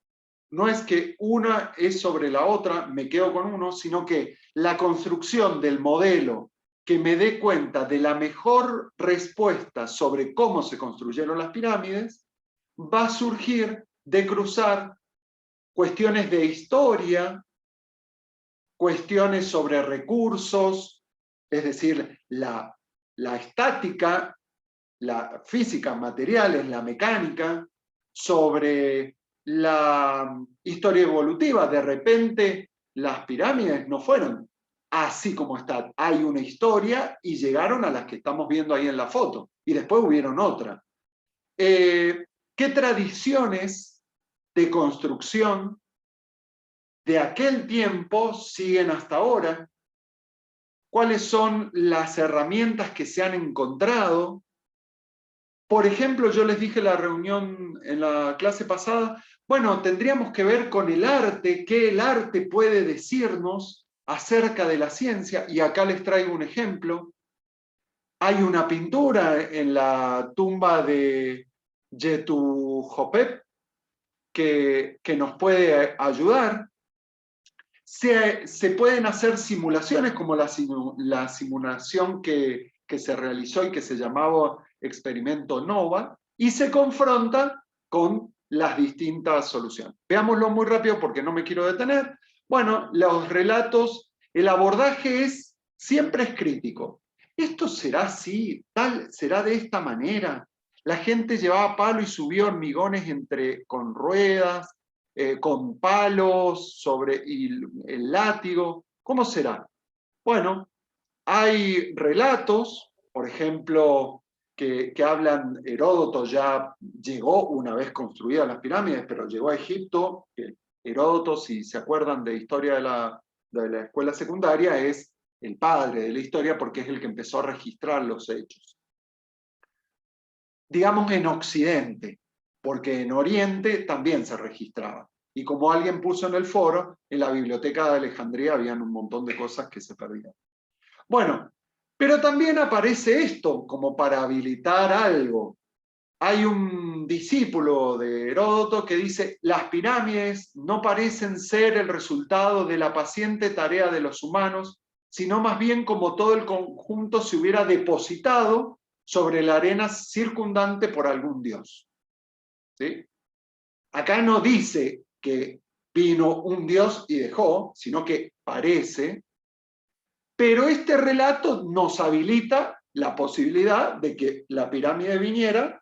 No es que una es sobre la otra, me quedo con uno, sino que la construcción del modelo que me dé cuenta de la mejor respuesta sobre cómo se construyeron las pirámides va a surgir de cruzar cuestiones de historia, cuestiones sobre recursos, es decir, la estática, la física, materiales, la mecánica, sobre la historia evolutiva. De repente las pirámides no fueron así como están. Hay una historia y llegaron a las que estamos viendo ahí en la foto. Y después hubieron otra. ¿Qué tradiciones de construcción de aquel tiempo siguen hasta ahora? ¿Cuáles son las herramientas que se han encontrado? Por ejemplo, yo les dije en la reunión, en la clase pasada, bueno, tendríamos que ver con el arte, qué el arte puede decirnos acerca de la ciencia, y acá les traigo un ejemplo. Hay una pintura en la tumba de Yetu-Hopep que nos puede ayudar. Se pueden hacer simulaciones como la simulación que se realizó y que se llamaba Experimento Nova, y se confronta con las distintas soluciones. Veámoslo muy rápido porque no me quiero detener. Bueno, los relatos, el abordaje siempre es crítico. ¿Esto será así? ¿Será de esta manera? La gente llevaba palo y subió hormigones con ruedas, con palos, y el látigo. ¿Cómo será? Bueno, hay relatos, por ejemplo, que hablan, Heródoto ya llegó una vez construidas las pirámides, pero llegó a Egipto. Heródoto, si se acuerdan de historia de la escuela secundaria, es el padre de la historia porque es el que empezó a registrar los hechos. Digamos en Occidente, porque en Oriente también se registraba. Y como alguien puso en el foro, en la biblioteca de Alejandría habían un montón de cosas que se perdían. Bueno, pero también aparece esto como para habilitar algo. Hay un discípulo de Heródoto que dice: las pirámides no parecen ser el resultado de la paciente tarea de los humanos, sino más bien como todo el conjunto se hubiera depositado sobre la arena circundante por algún dios. ¿Sí? Acá no dice que vino un dios y dejó, sino que parece. Pero este relato nos habilita la posibilidad de que la pirámide viniera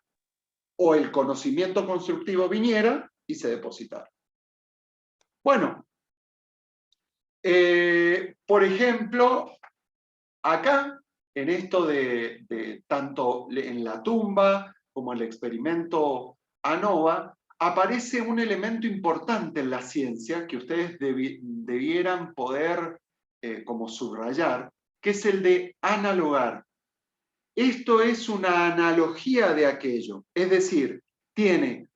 o el conocimiento constructivo viniera y se depositara. Bueno, por ejemplo, acá, en esto de tanto en la tumba como el experimento ANOVA, aparece un elemento importante en la ciencia que ustedes debieran poder como subrayar, que es el de analogar. Esto es una analogía de aquello, es decir,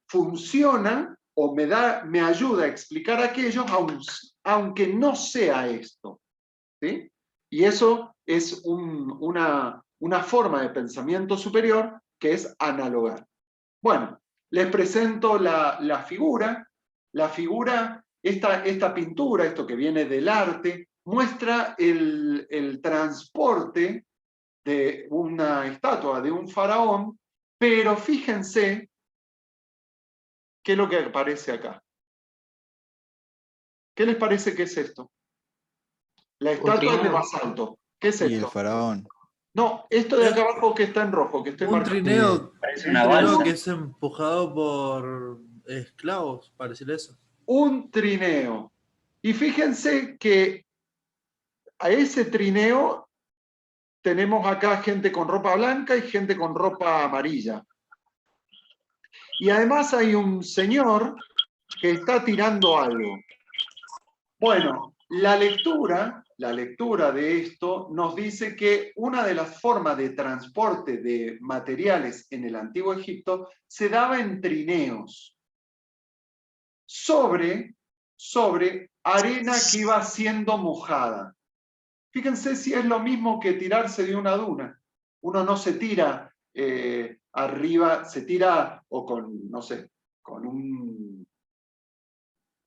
funciona o me ayuda a explicar aquello aunque no sea esto. ¿Sí? Y eso es una forma de pensamiento superior que es analogar. Bueno, les presento la figura. La figura, esta pintura, esto que viene del arte, muestra el transporte de una estatua de un faraón, pero fíjense qué es lo que aparece acá. ¿Qué les parece que es esto? La estatua es de basalto. ¿Qué es esto? Y el faraón. No, esto de acá abajo que está en rojo, que estoy marcando. Parece una balsa. Que es empujado por esclavos, parece eso. Un trineo. Y fíjense que a ese trineo tenemos acá gente con ropa blanca y gente con ropa amarilla. Y además hay un señor que está tirando algo. Bueno, la lectura de esto nos dice que una de las formas de transporte de materiales en el Antiguo Egipto se daba en trineos sobre arena que iba siendo mojada. Fíjense si es lo mismo que tirarse de una duna. Uno no se tira arriba, se tira o con, no sé, con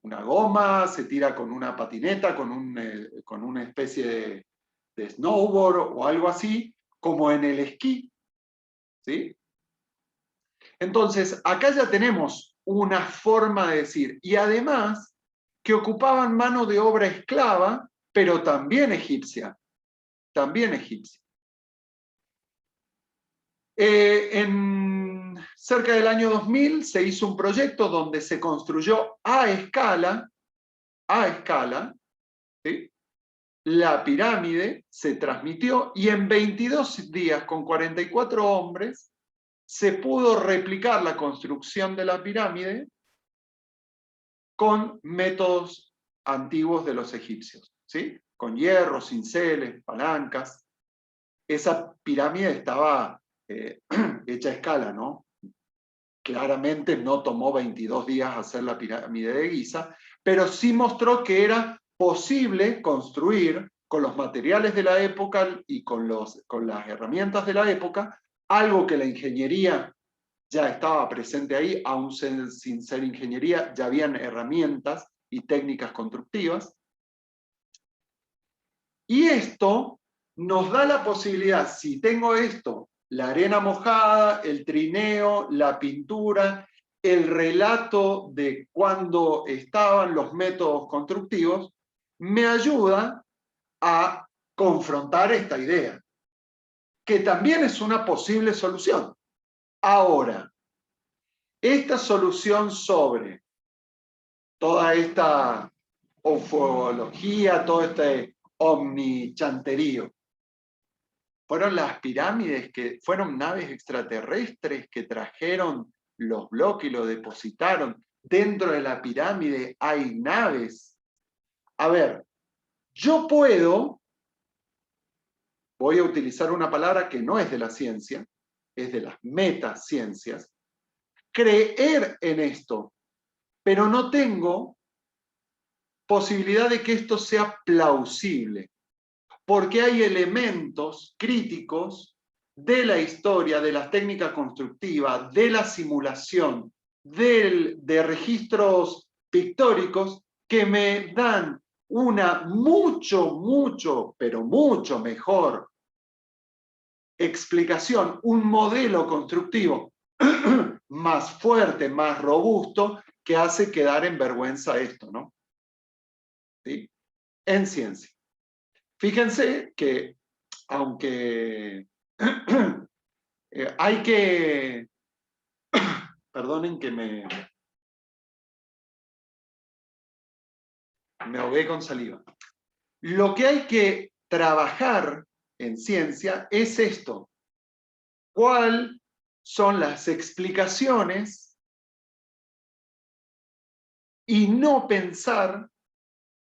una goma, se tira con una patineta, con una especie de snowboard o algo así, como en el esquí. ¿Sí? Entonces, acá ya tenemos una forma de decir, y además que ocupaban mano de obra esclava, pero también egipcia. También egipcia. Cerca del año 2000 se hizo un proyecto donde se construyó a escala, ¿sí? La pirámide se transmitió y en 22 días con 44 hombres se pudo replicar la construcción de la pirámide con métodos antiguos de los egipcios, ¿sí? Con hierro, cinceles, palancas. Esa pirámide estaba hecha a escala, ¿no? Claramente no tomó 22 días hacer la pirámide de Giza, pero sí mostró que era posible construir con los materiales de la época y con las herramientas de la época, algo que la ingeniería ya estaba presente ahí, aún sin ser ingeniería, ya habían herramientas y técnicas constructivas. Y esto nos da la posibilidad, si tengo esto, la arena mojada, el trineo, la pintura, el relato de cuándo estaban los métodos constructivos, me ayuda a confrontar esta idea, que también es una posible solución. Ahora, esta solución sobre toda esta ufología, todo este omnichanterío, Fueron las pirámides, fueron naves extraterrestres que trajeron los bloques y los depositaron. Dentro de la pirámide hay naves. A ver, yo voy a utilizar una palabra que no es de la ciencia, es de las metaciencias, creer en esto, pero no tengo posibilidad de que esto sea plausible, porque hay elementos críticos de la historia, de las técnicas constructivas, de la simulación, de registros pictóricos que me dan una pero mucho mejor explicación, un modelo constructivo más fuerte, más robusto, que hace quedar en vergüenza esto, ¿no? ¿Sí? En ciencia. Fíjense que, aunque hay que... Perdonen que me ahogué con saliva. Lo que hay que trabajar en ciencia es esto. ¿Cuáles son las explicaciones? Y no pensar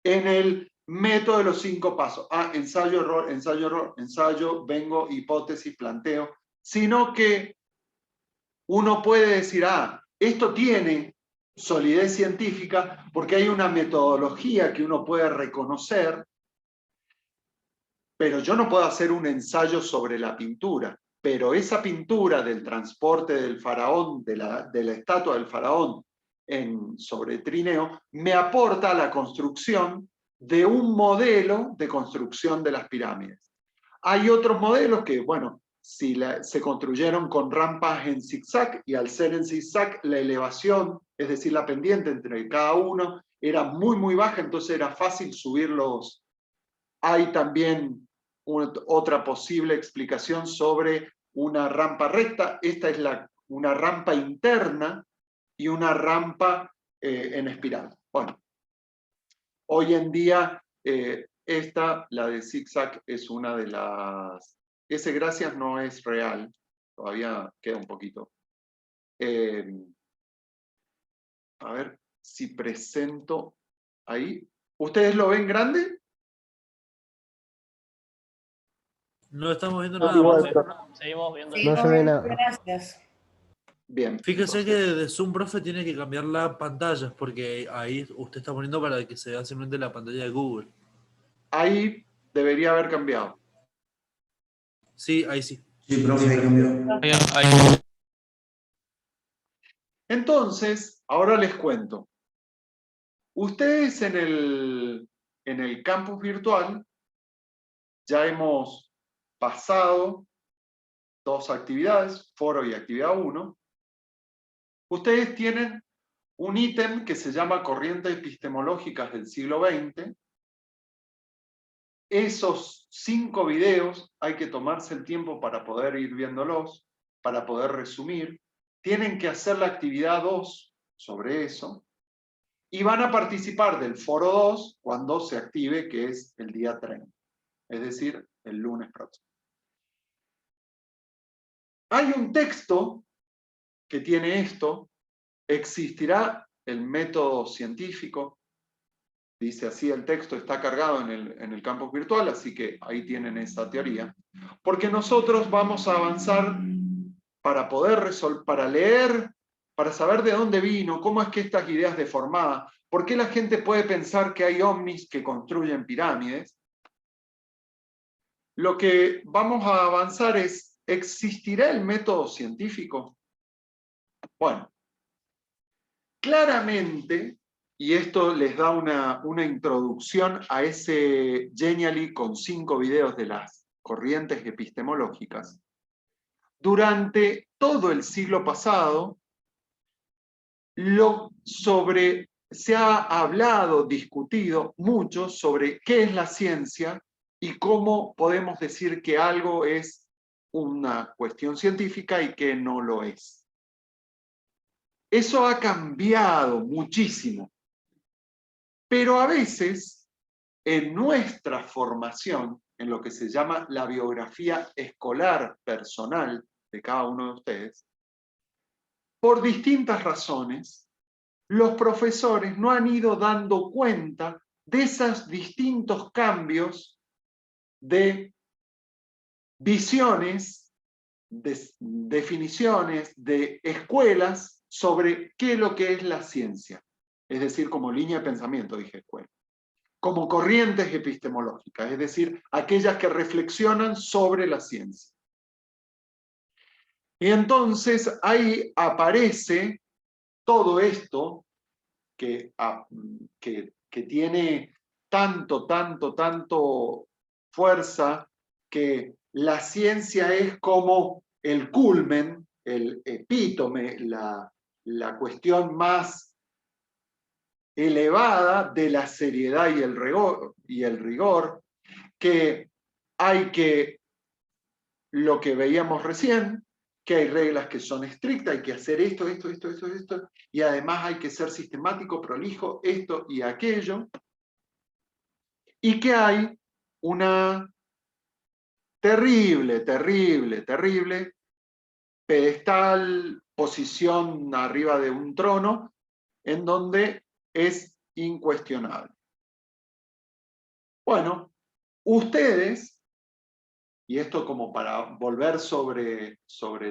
en el método de los 5 pasos. Ensayo, error, ensayo, error, ensayo, vengo, hipótesis, planteo. Sino que uno puede decir, esto tiene solidez científica porque hay una metodología que uno puede reconocer, pero yo no puedo hacer un ensayo sobre la pintura. Pero esa pintura del transporte del faraón, de la estatua del faraón sobre trineo, me aporta a la construcción de un modelo de construcción de las pirámides. Hay otros modelos que, bueno, se construyeron con rampas en zigzag, y al ser en zigzag la elevación, es decir, la pendiente entre cada uno, era muy, muy baja, entonces era fácil subirlos. Hay también otra posible explicación sobre una rampa recta. Esta es una rampa interna y una rampa en espiral. Bueno, hoy en día la de zigzag, es una de las... Ese gracias no es real, todavía queda un poquito. A ver si presento ahí. ¿Ustedes lo ven grande? No estamos viendo No, nada. igual, Seguimos viendo. no se ve nada. Gracias. Bien. Fíjese que de Zoom, profe, tiene que cambiar la pantalla, porque ahí usted está poniendo para que se vea simplemente la pantalla de Google. Ahí debería haber cambiado. Sí, ahí sí. Sí, profe, ahí cambió. Entonces, ahora les cuento. Ustedes en el campus virtual ya hemos pasado 2 actividades, foro y actividad 1. Ustedes tienen un ítem que se llama Corrientes Epistemológicas del siglo XX. Esos 5 videos hay que tomarse el tiempo para poder ir viéndolos, para poder resumir. Tienen que hacer la actividad 2 sobre eso. Y van a participar del foro 2 cuando se active, que es el día 30. Es decir, el lunes próximo. Hay un texto que tiene esto. ¿Existirá el método científico? Dice así el texto, está cargado en el campus virtual, así que ahí tienen esa teoría. Porque nosotros vamos a avanzar para poder resolver, para leer, para saber de dónde vino, cómo es que estas ideas deformadas, por qué la gente puede pensar que hay ovnis que construyen pirámides. Lo que vamos a avanzar es, ¿existirá el método científico? Bueno, claramente, y esto les da una introducción a ese Genially con 5 videos de las corrientes epistemológicas. Durante todo el siglo pasado, se ha hablado, discutido mucho sobre qué es la ciencia y cómo podemos decir que algo es una cuestión científica y que no lo es. Eso ha cambiado muchísimo. Pero a veces, en nuestra formación, en lo que se llama la biografía escolar personal de cada uno de ustedes, por distintas razones, los profesores no han ido dando cuenta de esos distintos cambios de visiones, de definiciones, de escuelas sobre qué es lo que es la ciencia. Es decir, como línea de pensamiento, dije escuela. Como corrientes epistemológicas, es decir, aquellas que reflexionan sobre la ciencia. Y entonces ahí aparece todo esto que tiene tanto fuerza, que la ciencia es como el culmen, el epítome, la cuestión más elevada de la seriedad y el rigor, que hay que, lo que veíamos recién, que hay reglas que son estrictas, hay que hacer esto, y además hay que ser sistemático, prolijo, esto y aquello, y que hay una terrible pedestal, posición arriba de un trono, en donde es incuestionable. Bueno, ustedes, y esto como para volver sobre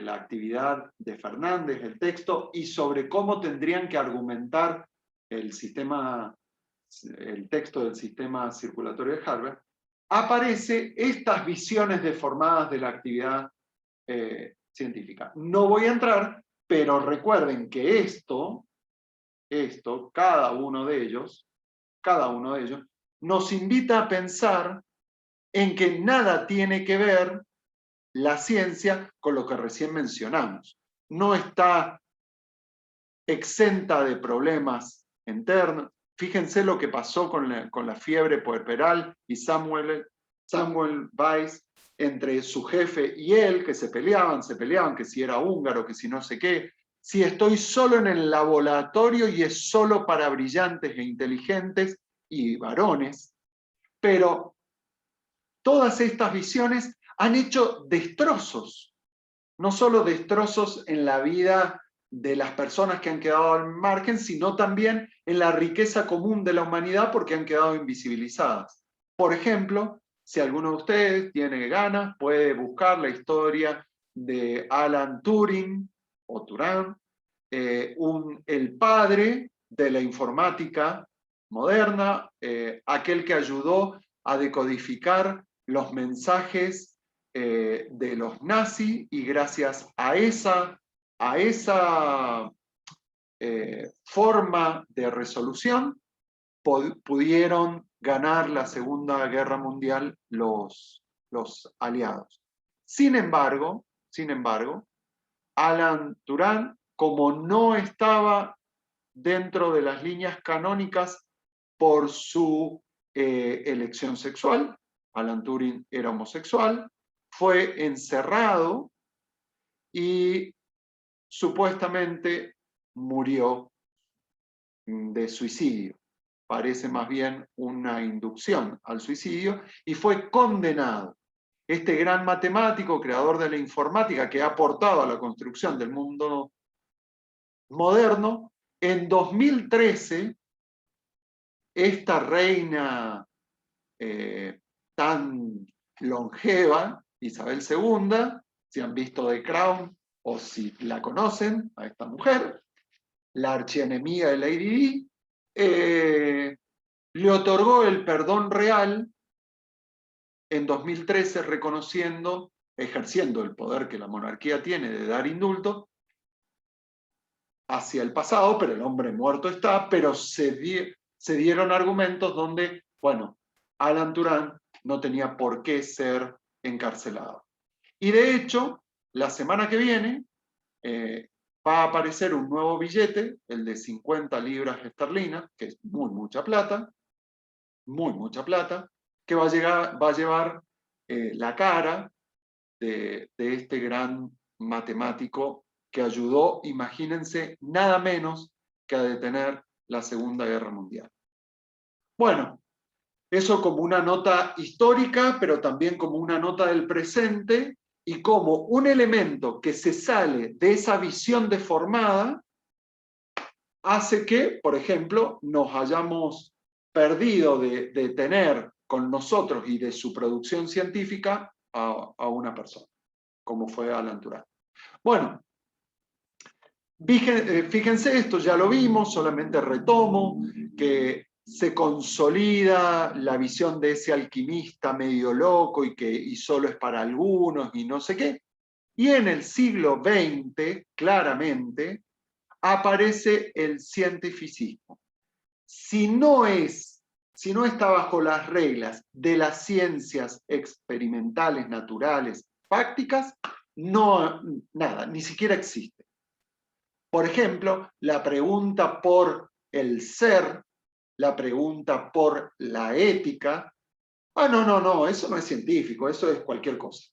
la actividad de Fernández, el texto, y sobre cómo tendrían que argumentar el texto del sistema circulatorio de Harvard, aparece estas visiones deformadas de la actividad científica. No voy a entrar, pero recuerden que cada uno de ellos, nos invita a pensar en que nada tiene que ver la ciencia con lo que recién mencionamos. No está exenta de problemas internos. Fíjense lo que pasó con la fiebre puerperal y Samuel Weiss, entre su jefe y él, que se peleaban, que si era húngaro, que si no sé qué, si estoy solo en el laboratorio y es solo para brillantes e inteligentes y varones, pero todas estas visiones han hecho destrozos, no solo destrozos en la vida de las personas que han quedado al margen, sino también en la riqueza común de la humanidad porque han quedado invisibilizadas. Por ejemplo, si alguno de ustedes tiene ganas, puede buscar la historia de Alan Turing, o Turing, el padre de la informática moderna, aquel que ayudó a decodificar los mensajes de los nazis, y gracias a esa forma de resolución pudieron ganar la Segunda Guerra Mundial los aliados. Sin embargo, Alan Turing, como no estaba dentro de las líneas canónicas por su elección sexual, Alan Turing era homosexual, fue encerrado y supuestamente murió de suicidio. Parece más bien una inducción al suicidio, y fue condenado. Este gran matemático, creador de la informática, que ha aportado a la construcción del mundo moderno, en 2013, esta reina tan longeva, Isabel II, si han visto The Crown o si la conocen, a esta mujer, la archienemiga de Lady Di, le otorgó el perdón real en 2013, ejerciendo el poder que la monarquía tiene de dar indulto hacia el pasado, pero el hombre muerto está, pero se dieron argumentos donde, bueno, Alan Turing no tenía por qué ser encarcelado. Y de hecho, la semana que viene va a aparecer un nuevo billete, el de 50 libras esterlinas, que es mucha plata, que va a llevar la cara de este gran matemático que ayudó, imagínense, nada menos que a detener la Segunda Guerra Mundial. Bueno, Eso como una nota histórica, pero también como una nota del presente, y como un elemento que se sale de esa visión deformada, hace que, por ejemplo, nos hayamos perdido de tener con nosotros y de su producción científica a una persona, como fue Alan Turing. Bueno, fíjense, esto ya lo vimos, solamente retomo, que se consolida la visión de ese alquimista medio loco y solo es para algunos y no sé qué. Y en el siglo XX, claramente, aparece el cientificismo. Si no está bajo las reglas de las ciencias experimentales, naturales, fácticas, no, nada, ni siquiera existe. Por ejemplo, la pregunta por el ser, la pregunta por la ética, no, eso no es científico, eso es cualquier cosa.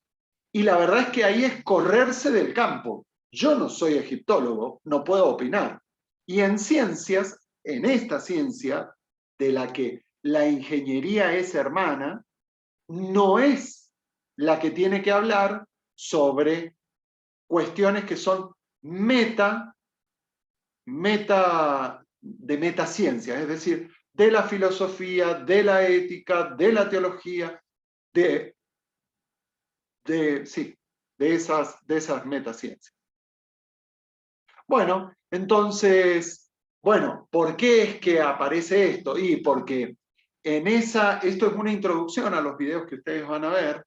Y la verdad es que ahí es correrse del campo. Yo no soy egiptólogo, no puedo opinar. Y en ciencias, en esta ciencia, de la que la ingeniería es hermana, no es la que tiene que hablar sobre cuestiones que son de metaciencia, es decir, de la filosofía, de la ética, de la teología, de esas metaciencias. Bueno, entonces, ¿por qué es que aparece esto? Y porque esto es una introducción a los videos que ustedes van a ver.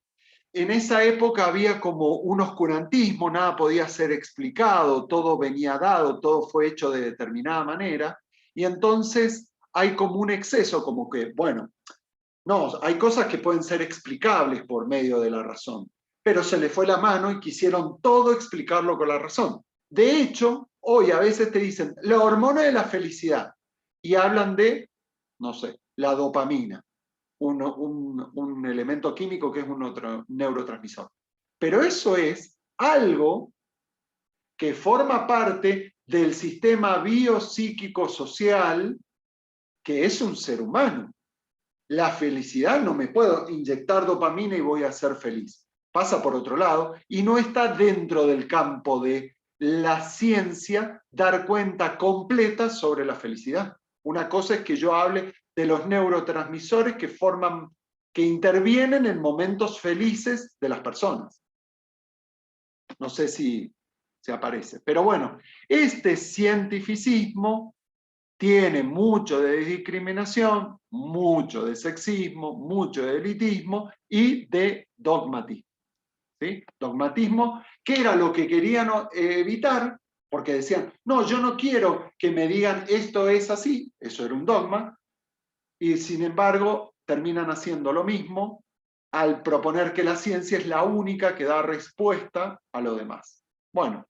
En esa época había como un oscurantismo, nada podía ser explicado, todo venía dado, todo fue hecho de determinada manera, y entonces hay como un exceso, como que, no, hay cosas que pueden ser explicables por medio de la razón, pero se le fue la mano y quisieron todo explicarlo con la razón. De hecho, hoy a veces te dicen, la hormona de la felicidad, y hablan de, no sé, la dopamina. Un elemento químico que es un otro neurotransmisor. Pero eso es algo que forma parte del sistema biopsíquico social que es un ser humano. La felicidad no me puedo inyectar dopamina y voy a ser feliz. Pasa por otro lado y no está dentro del campo de la ciencia dar cuenta completa sobre la felicidad. Una cosa es que yo hable de los neurotransmisores que intervienen en momentos felices de las personas. No sé si se aparece. Pero bueno, este cientificismo tiene mucho de discriminación, mucho de sexismo, mucho de elitismo y de dogmatismo. ¿Sí? Dogmatismo, que era lo que querían evitar, porque decían, no, yo no quiero que me digan esto es así, eso era un dogma, y sin embargo terminan haciendo lo mismo al proponer que la ciencia es la única que da respuesta a lo demás. Bueno,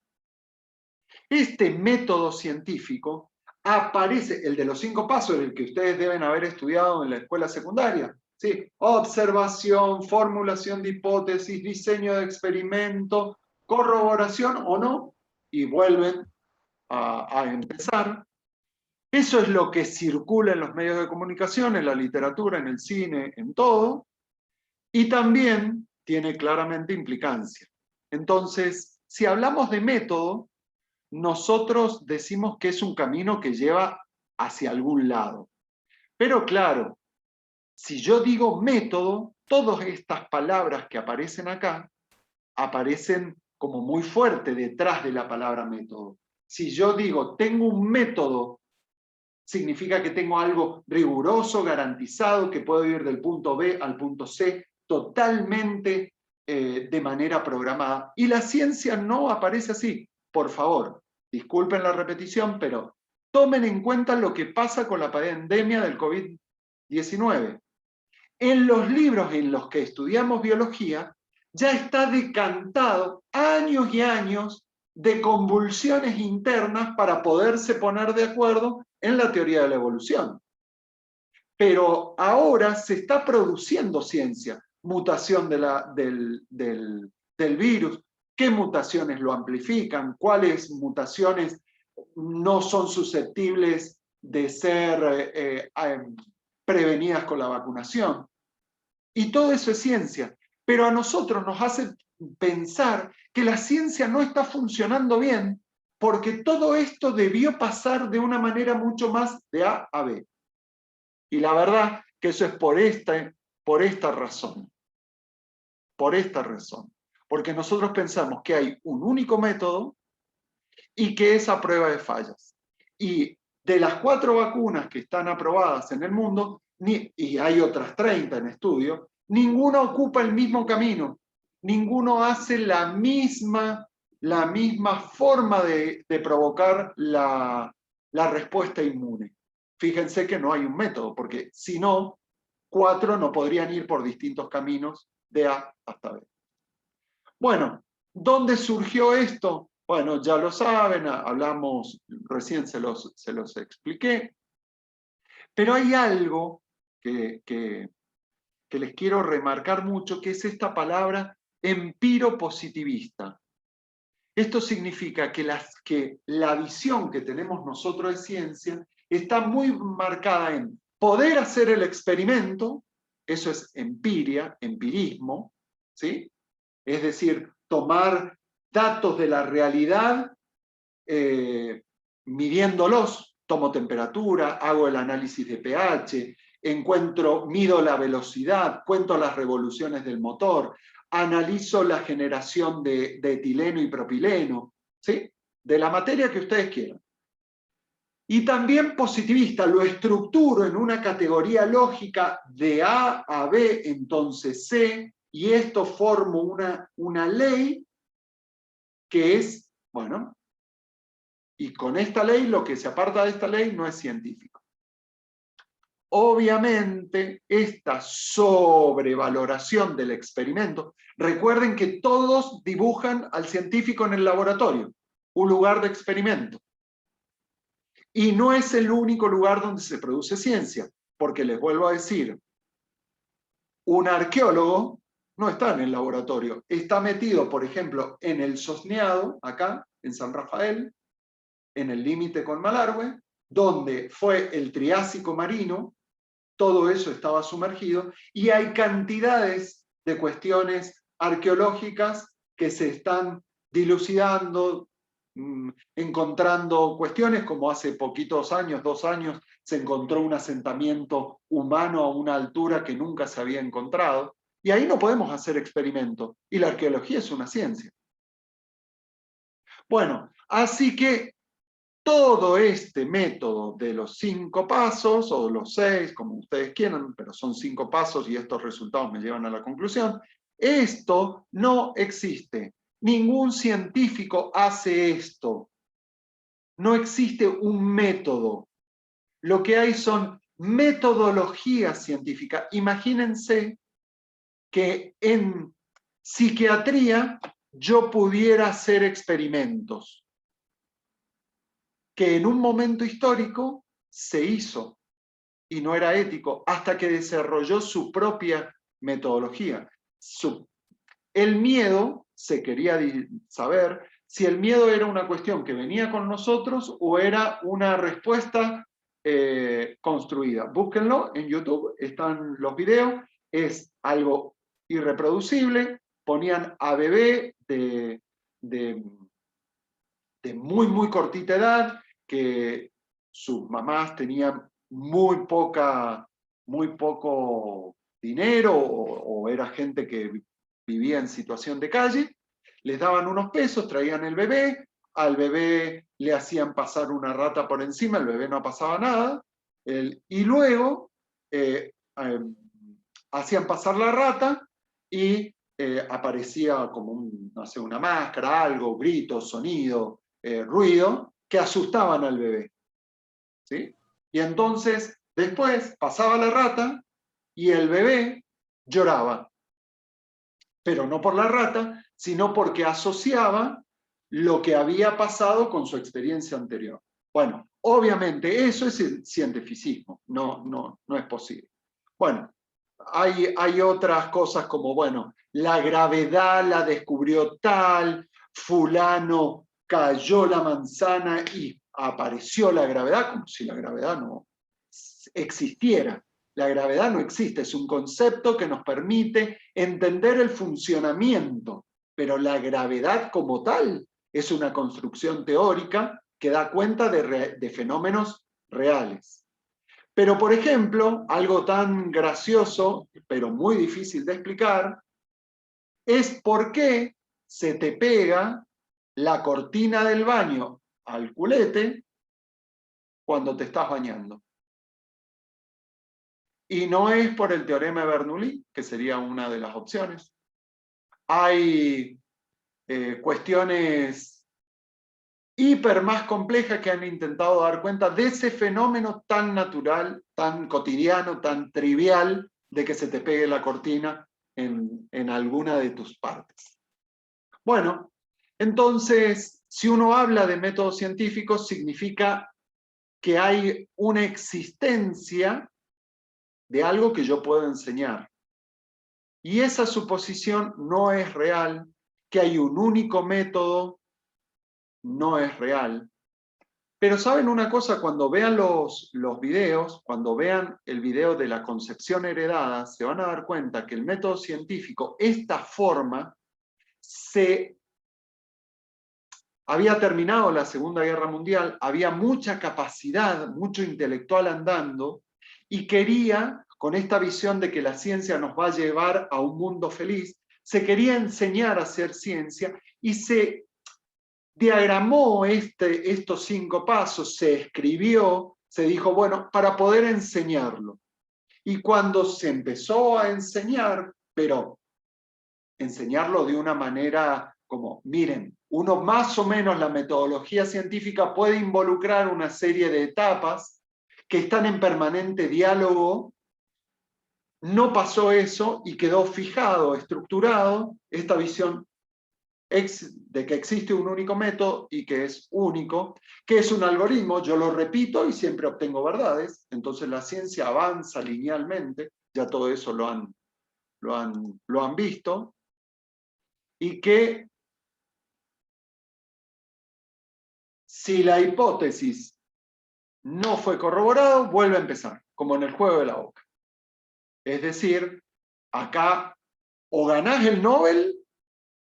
este método científico aparece, el de los 5 pasos, el que ustedes deben haber estudiado en la escuela secundaria, ¿sí? Observación, formulación de hipótesis, diseño de experimento, corroboración o no, y vuelven a empezar. Eso es lo que circula en los medios de comunicación, en la literatura, en el cine, en todo, y también tiene claramente implicancia. Entonces, si hablamos de método, nosotros decimos que es un camino que lleva hacia algún lado. Pero claro, si yo digo método, todas estas palabras que aparecen acá, aparecen como muy fuerte detrás de la palabra método. Si yo digo, tengo un método, significa que tengo algo riguroso, garantizado, que puedo ir del punto B al punto C, totalmente de manera programada. Y la ciencia no aparece así. Por favor, disculpen la repetición, pero tomen en cuenta lo que pasa con la pandemia del COVID-19. En los libros en los que estudiamos biología, ya está decantado años y años de convulsiones internas para poderse poner de acuerdo en la teoría de la evolución. Pero ahora se está produciendo ciencia, mutación del virus, qué mutaciones lo amplifican, cuáles mutaciones no son susceptibles de ser prevenidas con la vacunación. Y todo eso es ciencia. Pero a nosotros nos hace pensar que la ciencia no está funcionando bien porque todo esto debió pasar de una manera mucho más de A a B. Y la verdad que eso es por esta razón. Por esta razón. Porque nosotros pensamos que hay un único método y que es a prueba de fallas. Y de las 4 vacunas que están aprobadas en el mundo, y hay otras 30 en estudio, ninguna ocupa el mismo camino. Ninguno hace la misma forma de provocar la respuesta inmune. Fíjense que no hay un método, porque si no, 4 no podrían ir por distintos caminos de A hasta B. Bueno, ¿dónde surgió esto? Bueno, ya lo saben, hablamos, recién se los expliqué, pero hay algo que les quiero remarcar mucho, que es esta palabra empiro-positivista. Esto significa que la visión que tenemos nosotros de ciencia está muy marcada en poder hacer el experimento, eso es empiria, empirismo, ¿sí? Es decir, tomar datos de la realidad, midiéndolos, tomo temperatura, hago el análisis de pH, mido la velocidad, cuento las revoluciones del motor, analizo la generación de etileno y propileno, ¿sí? De la materia que ustedes quieran. Y también positivista, lo estructuro en una categoría lógica de A a B, entonces C, y esto formo una ley que es, bueno, y con esta ley, lo que se aparta de esta ley no es científico. Obviamente, esta sobrevaloración del experimento, recuerden que todos dibujan al científico en el laboratorio, un lugar de experimento. Y no es el único lugar donde se produce ciencia, porque les vuelvo a decir, un arqueólogo no está en el laboratorio, está metido, por ejemplo, en el Sosneado, acá, en San Rafael, en el límite con Malargüe, donde fue el Triásico marino, todo eso estaba sumergido, y hay cantidades de cuestiones arqueológicas que se están dilucidando, encontrando cuestiones, como hace poquitos años, 2 años, se encontró un asentamiento humano a una altura que nunca se había encontrado, y ahí no podemos hacer experimentos, y la arqueología es una ciencia. Bueno, así que todo este método de los 5 pasos, o los 6, como ustedes quieran, pero son 5 pasos y estos resultados me llevan a la conclusión, esto no existe. Ningún científico hace esto. No existe un método. Lo que hay son metodologías científicas. Imagínense que en psiquiatría yo pudiera hacer experimentos, que en un momento histórico se hizo y no era ético, hasta que desarrolló su propia metodología. El miedo, se quería saber si el miedo era una cuestión que venía con nosotros o era una respuesta construida. Búsquenlo en YouTube, están los videos, es algo irreproducible, ponían a bebé de muy cortita edad, que sus mamás tenían muy poco dinero o era gente que vivía en situación de calle, les daban unos pesos, traían el bebé, al bebé le hacían pasar una rata por encima, el bebé no pasaba nada, y luego hacían pasar la rata y aparecía como no sé, una máscara, algo, grito, sonido, ruido, que asustaban al bebé. ¿Sí? Y entonces, después pasaba la rata y el bebé lloraba. Pero no por la rata, sino porque asociaba lo que había pasado con su experiencia anterior. Bueno, obviamente eso es el cientificismo, no es posible. Bueno, hay otras cosas como, bueno, la gravedad la descubrió tal, fulano cayó la manzana y apareció la gravedad, como si la gravedad no existiera. La gravedad no existe, es un concepto que nos permite entender el funcionamiento, pero la gravedad como tal es una construcción teórica que da cuenta de fenómenos reales. Pero, por ejemplo, algo tan gracioso, pero muy difícil de explicar, es por qué se te pega la cortina del baño al culete cuando te estás bañando. Y no es por el teorema de Bernoulli, que sería una de las opciones. Hay cuestiones hiper más complejas que han intentado dar cuenta de ese fenómeno tan natural, tan cotidiano, tan trivial, de que se te pegue la cortina en alguna de tus partes. Bueno, entonces, si uno habla de métodos científicos, significa que hay una existencia de algo que yo puedo enseñar. Y esa suposición no es real, que hay un único método, no es real. Pero ¿saben una cosa? Cuando vean los videos, cuando vean el video de la concepción heredada, se van a dar cuenta que el método científico, esta forma, había terminado la Segunda Guerra Mundial, había mucha capacidad, mucho intelectual andando, y quería, con esta visión de que la ciencia nos va a llevar a un mundo feliz, se quería enseñar a hacer ciencia, y se diagramó estos 5 pasos, se escribió, se dijo, bueno, para poder enseñarlo. Y cuando se empezó a enseñar, pero enseñarlo de una manera como, miren, uno más o menos la metodología científica puede involucrar una serie de etapas que están en permanente diálogo. No pasó eso y quedó fijado, estructurado, esta visión de que existe un único método y que es único, que es un algoritmo, yo lo repito y siempre obtengo verdades, entonces la ciencia avanza linealmente, ya todo eso lo han visto, y que si la hipótesis no fue corroborada, vuelve a empezar, como en el juego de la oca. Es decir, acá o ganás el Nobel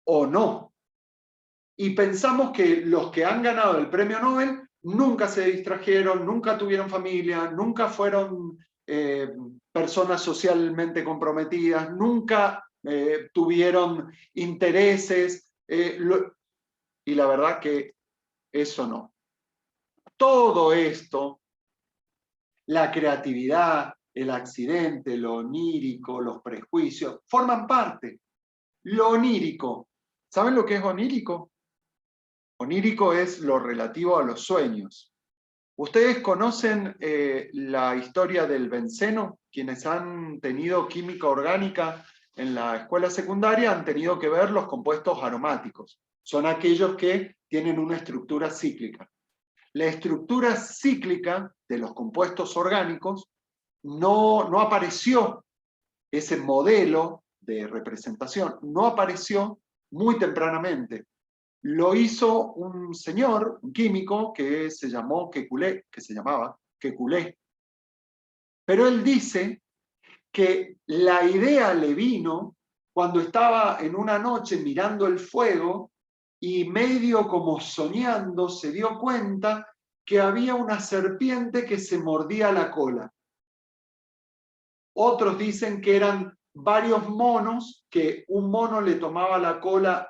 o no. Y pensamos que los que han ganado el premio Nobel nunca se distrajeron, nunca tuvieron familia, nunca fueron personas socialmente comprometidas, nunca tuvieron intereses, y la verdad que eso no. Todo esto, la creatividad, el accidente, lo onírico, los prejuicios, forman parte. Lo onírico, ¿saben lo que es onírico? Onírico es lo relativo a los sueños. ¿Ustedes conocen la historia del benceno? Quienes han tenido química orgánica en la escuela secundaria han tenido que ver los compuestos aromáticos. Son aquellos que tienen una estructura cíclica. La estructura cíclica de los compuestos orgánicos no apareció, ese modelo de representación no apareció muy tempranamente. Lo hizo un señor, un químico, que se llamaba Kekulé. Pero él dice que la idea le vino cuando estaba en una noche mirando el fuego y medio como soñando se dio cuenta que había una serpiente que se mordía la cola. Otros dicen que eran varios monos, que un mono le tomaba la cola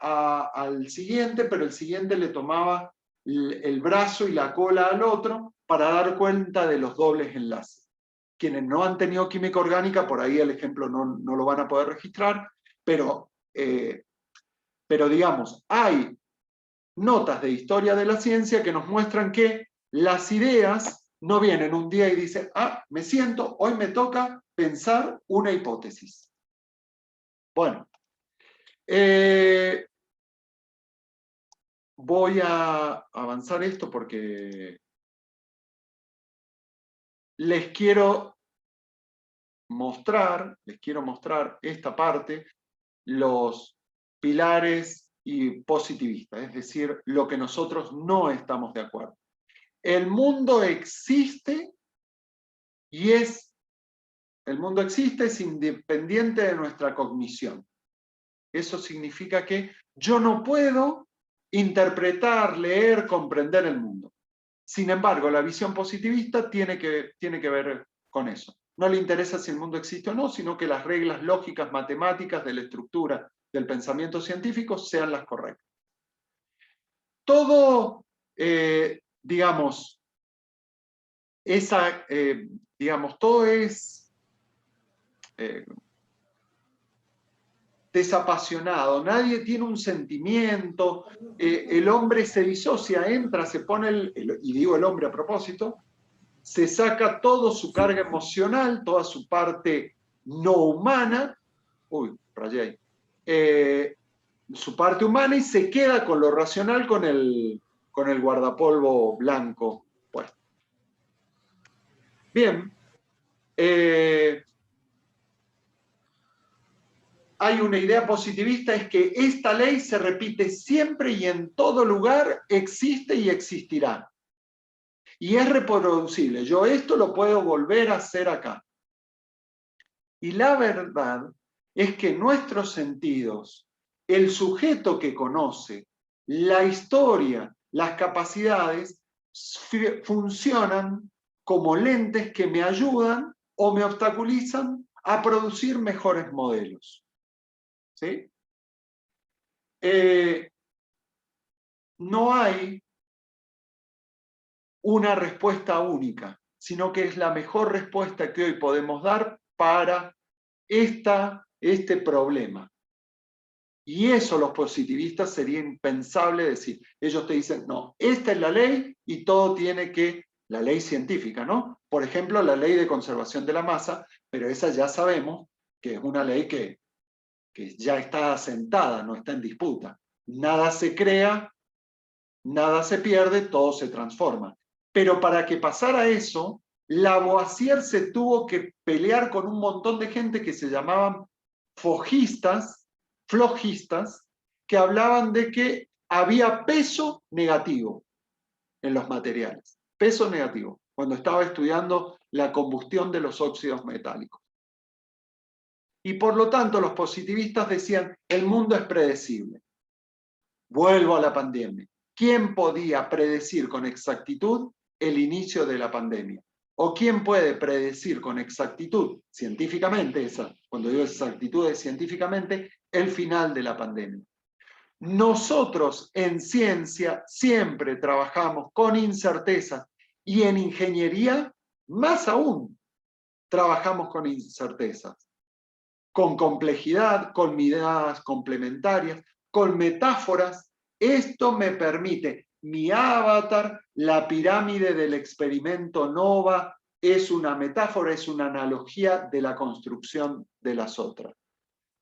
al siguiente, pero el siguiente le tomaba el brazo y la cola al otro para dar cuenta de los dobles enlaces. Quienes no han tenido química orgánica, por ahí el ejemplo no lo van a poder registrar, pero digamos, hay notas de historia de la ciencia que nos muestran que las ideas no vienen un día y dicen, me siento, hoy me toca pensar una hipótesis. Bueno, voy a avanzar esto porque les quiero mostrar esta parte, los pilares y positivistas, es decir, lo que nosotros no estamos de acuerdo. El mundo existe y es El mundo existe, es independiente de nuestra cognición. Eso significa que yo no puedo interpretar, leer, comprender el mundo. Sin embargo, la visión positivista tiene que ver con eso. No le interesa si el mundo existe o no, sino que las reglas lógicas, matemáticas de la estructura del pensamiento científico sean las correctas. Todo, digamos, todo es desapasionado, nadie tiene un sentimiento, el hombre se disocia, entra, se pone, y digo el hombre a propósito, se saca toda su carga emocional, toda su parte no humana, rayé ahí, su parte humana y se queda con lo racional, con el guardapolvo blanco puesto. Bien, hay una idea positivista, es que esta ley se repite siempre y en todo lugar, existe y existirá. Y es reproducible. Yo esto lo puedo volver a hacer acá. Y la verdad es que nuestros sentidos, el sujeto que conoce, la historia, las capacidades, funcionan como lentes que me ayudan o me obstaculizan a producir mejores modelos. ¿Sí? No hay una respuesta única, sino que es la mejor respuesta que hoy podemos dar para este problema. Y eso los positivistas sería impensable decir. Ellos te dicen, no, esta es la ley y todo tiene que, la ley científica, ¿no? Por ejemplo, la ley de conservación de la masa, pero esa ya sabemos que es una ley que ya está asentada, no está en disputa. Nada se crea, nada se pierde, todo se transforma. Pero para que pasara eso, Lavoisier se tuvo que pelear con un montón de gente que se llamaban flogistas, que hablaban de que había peso negativo en los materiales. Peso negativo, cuando estaba estudiando la combustión de los óxidos metálicos. Y por lo tanto los positivistas decían, el mundo es predecible. Vuelvo a la pandemia. ¿Quién podía predecir con exactitud el inicio de la pandemia? ¿O quién puede predecir con exactitud, científicamente, cuando digo exactitud es científicamente, el final de la pandemia? Nosotros en ciencia siempre trabajamos con incertezas y en ingeniería, más aún, trabajamos con incertezas, con complejidad, con miradas complementarias, con metáforas. Esto me permite, mi avatar, la pirámide del experimento NOVA, es una metáfora, es una analogía de la construcción de las otras.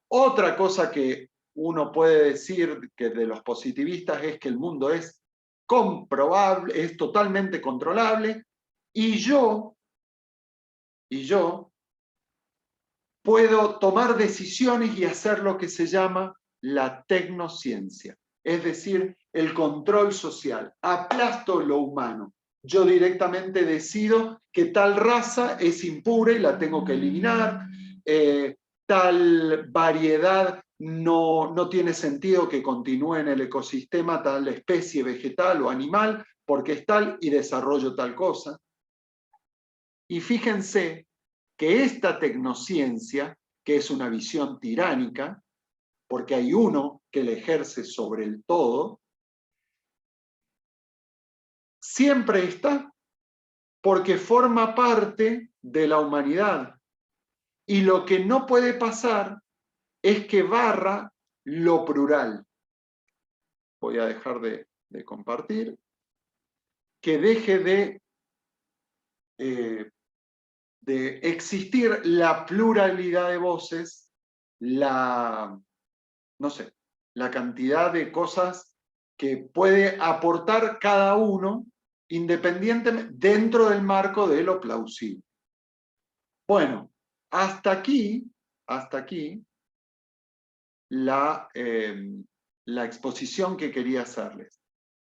Otra cosa que uno puede decir que de los positivistas es que el mundo es comprobable, es totalmente controlable, y yo puedo tomar decisiones y hacer lo que se llama la tecnociencia, es decir, el control social. Aplasto lo humano. Yo directamente decido que tal raza es impura y la tengo que eliminar, tal variedad no tiene sentido que continúe en el ecosistema tal especie vegetal o animal, porque es tal y desarrollo tal cosa. Y fíjense que esta tecnociencia, que es una visión tiránica, porque hay uno que la ejerce sobre el todo, siempre está, porque forma parte de la humanidad. Y lo que no puede pasar es que barra lo plural. Voy a dejar de compartir. Que deje de existir la pluralidad de voces, la cantidad de cosas que puede aportar cada uno independientemente dentro del marco de lo plausible. Bueno, hasta aquí la exposición que quería hacerles.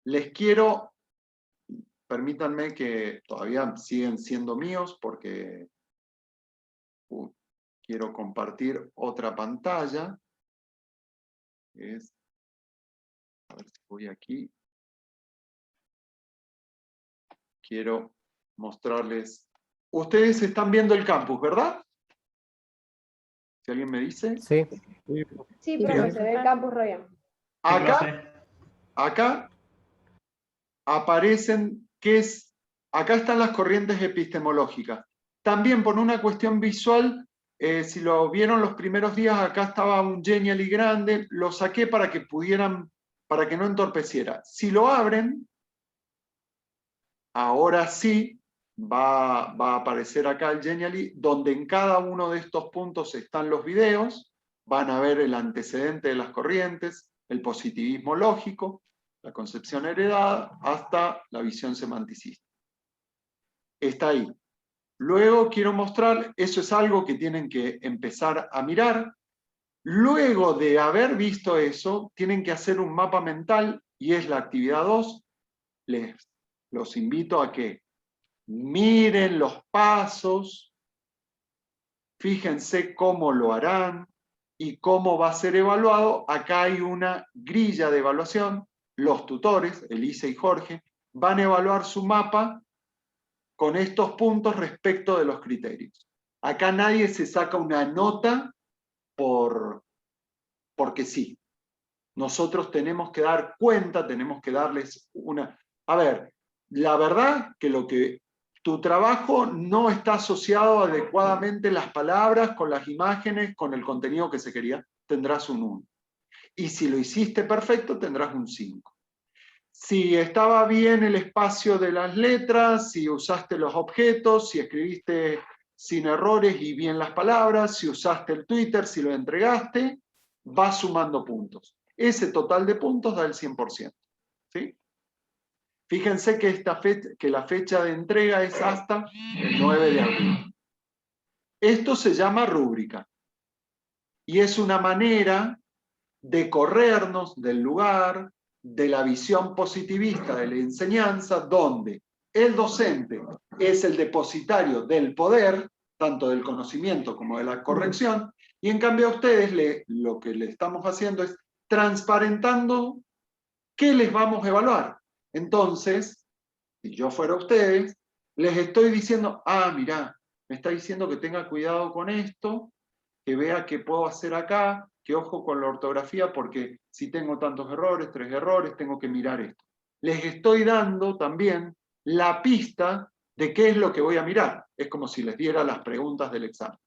Les quiero, permítanme que todavía siguen siendo míos porque quiero compartir otra pantalla. A ver si voy aquí. Quiero mostrarles. Ustedes están viendo el campus, ¿verdad? Si alguien me dice. Sí. Sí, profe, se ve el campus Royan. Acá aparecen, acá están las corrientes epistemológicas. También por una cuestión visual, si lo vieron los primeros días, acá estaba un Genially grande, lo saqué para que para que no entorpeciera. Si lo abren, ahora sí va a aparecer acá el Genially, donde en cada uno de estos puntos están los videos, van a ver el antecedente de las corrientes, el positivismo lógico, la concepción heredada, hasta la visión semanticista. Está ahí. Luego quiero mostrar, eso es algo que tienen que empezar a mirar. Luego de haber visto eso, tienen que hacer un mapa mental, y es la actividad 2. Los invito a que miren los pasos, fíjense cómo lo harán y cómo va a ser evaluado. Acá hay una grilla de evaluación. Los tutores, Elisa y Jorge, van a evaluar su mapa con estos puntos respecto de los criterios. Acá nadie se saca una nota porque sí. Nosotros tenemos que dar cuenta, tenemos que darles una... A ver, la verdad que tu trabajo no está asociado adecuadamente las palabras, con las imágenes, con el contenido que se quería, tendrás un 1. Y si lo hiciste perfecto, tendrás un 5. Si estaba bien el espacio de las letras, si usaste los objetos, si escribiste sin errores y bien las palabras, si usaste el Twitter, si lo entregaste, vas sumando puntos. Ese total de puntos da el 100%. ¿Sí? Fíjense que la fecha de entrega es hasta el 9 de abril. Esto se llama rúbrica. Y es una manera de corrernos del lugar, de la visión positivista de la enseñanza, donde el docente es el depositario del poder, tanto del conocimiento como de la corrección, y en cambio a ustedes lo que le estamos haciendo es transparentando qué les vamos a evaluar. Entonces, si yo fuera ustedes, les estoy diciendo, mirá, me está diciendo que tenga cuidado con esto, que vea qué puedo hacer acá, que ojo con la ortografía, porque si tengo tantos errores, 3 errores, tengo que mirar esto. Les estoy dando también la pista de qué es lo que voy a mirar. Es como si les diera las preguntas del examen.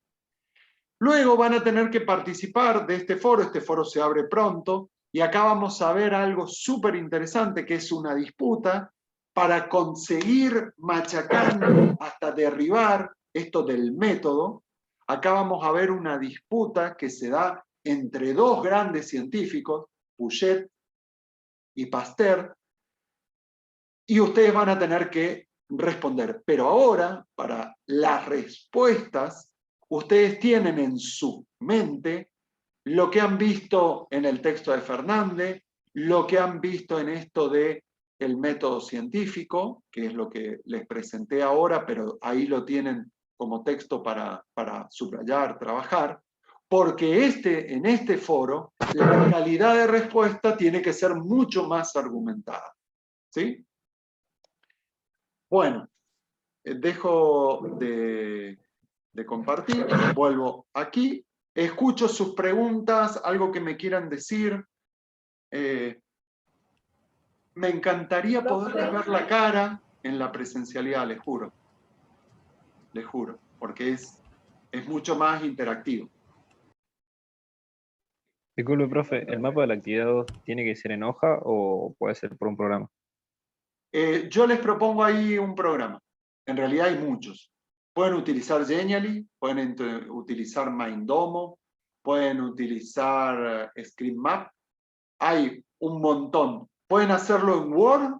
Luego van a tener que participar de este foro se abre pronto, y acá vamos a ver algo súper interesante, que es una disputa para conseguir machacar hasta derribar esto del método. Acá vamos a ver una disputa que se da entre dos grandes científicos, Pouchet y Pasteur, y ustedes van a tener que responder. Pero ahora, para las respuestas, ustedes tienen en su mente lo que han visto en el texto de Fernández, lo que han visto en esto de el método científico, que es lo que les presenté ahora, pero ahí lo tienen como texto para subrayar, trabajar, porque en este foro la calidad de respuesta tiene que ser mucho más argumentada. ¿Sí? Bueno, dejo de compartir, vuelvo aquí, escucho sus preguntas, algo que me quieran decir. Me encantaría poder ver la cara en la presencialidad, les juro, porque es mucho más interactivo. Disculpe, profe, ¿el mapa de la actividad 2 tiene que ser en hoja o puede ser por un programa? Yo les propongo ahí un programa. En realidad hay muchos. Pueden utilizar Genially, pueden utilizar Mindomo, pueden utilizar ScriptMap. Hay un montón. Pueden hacerlo en Word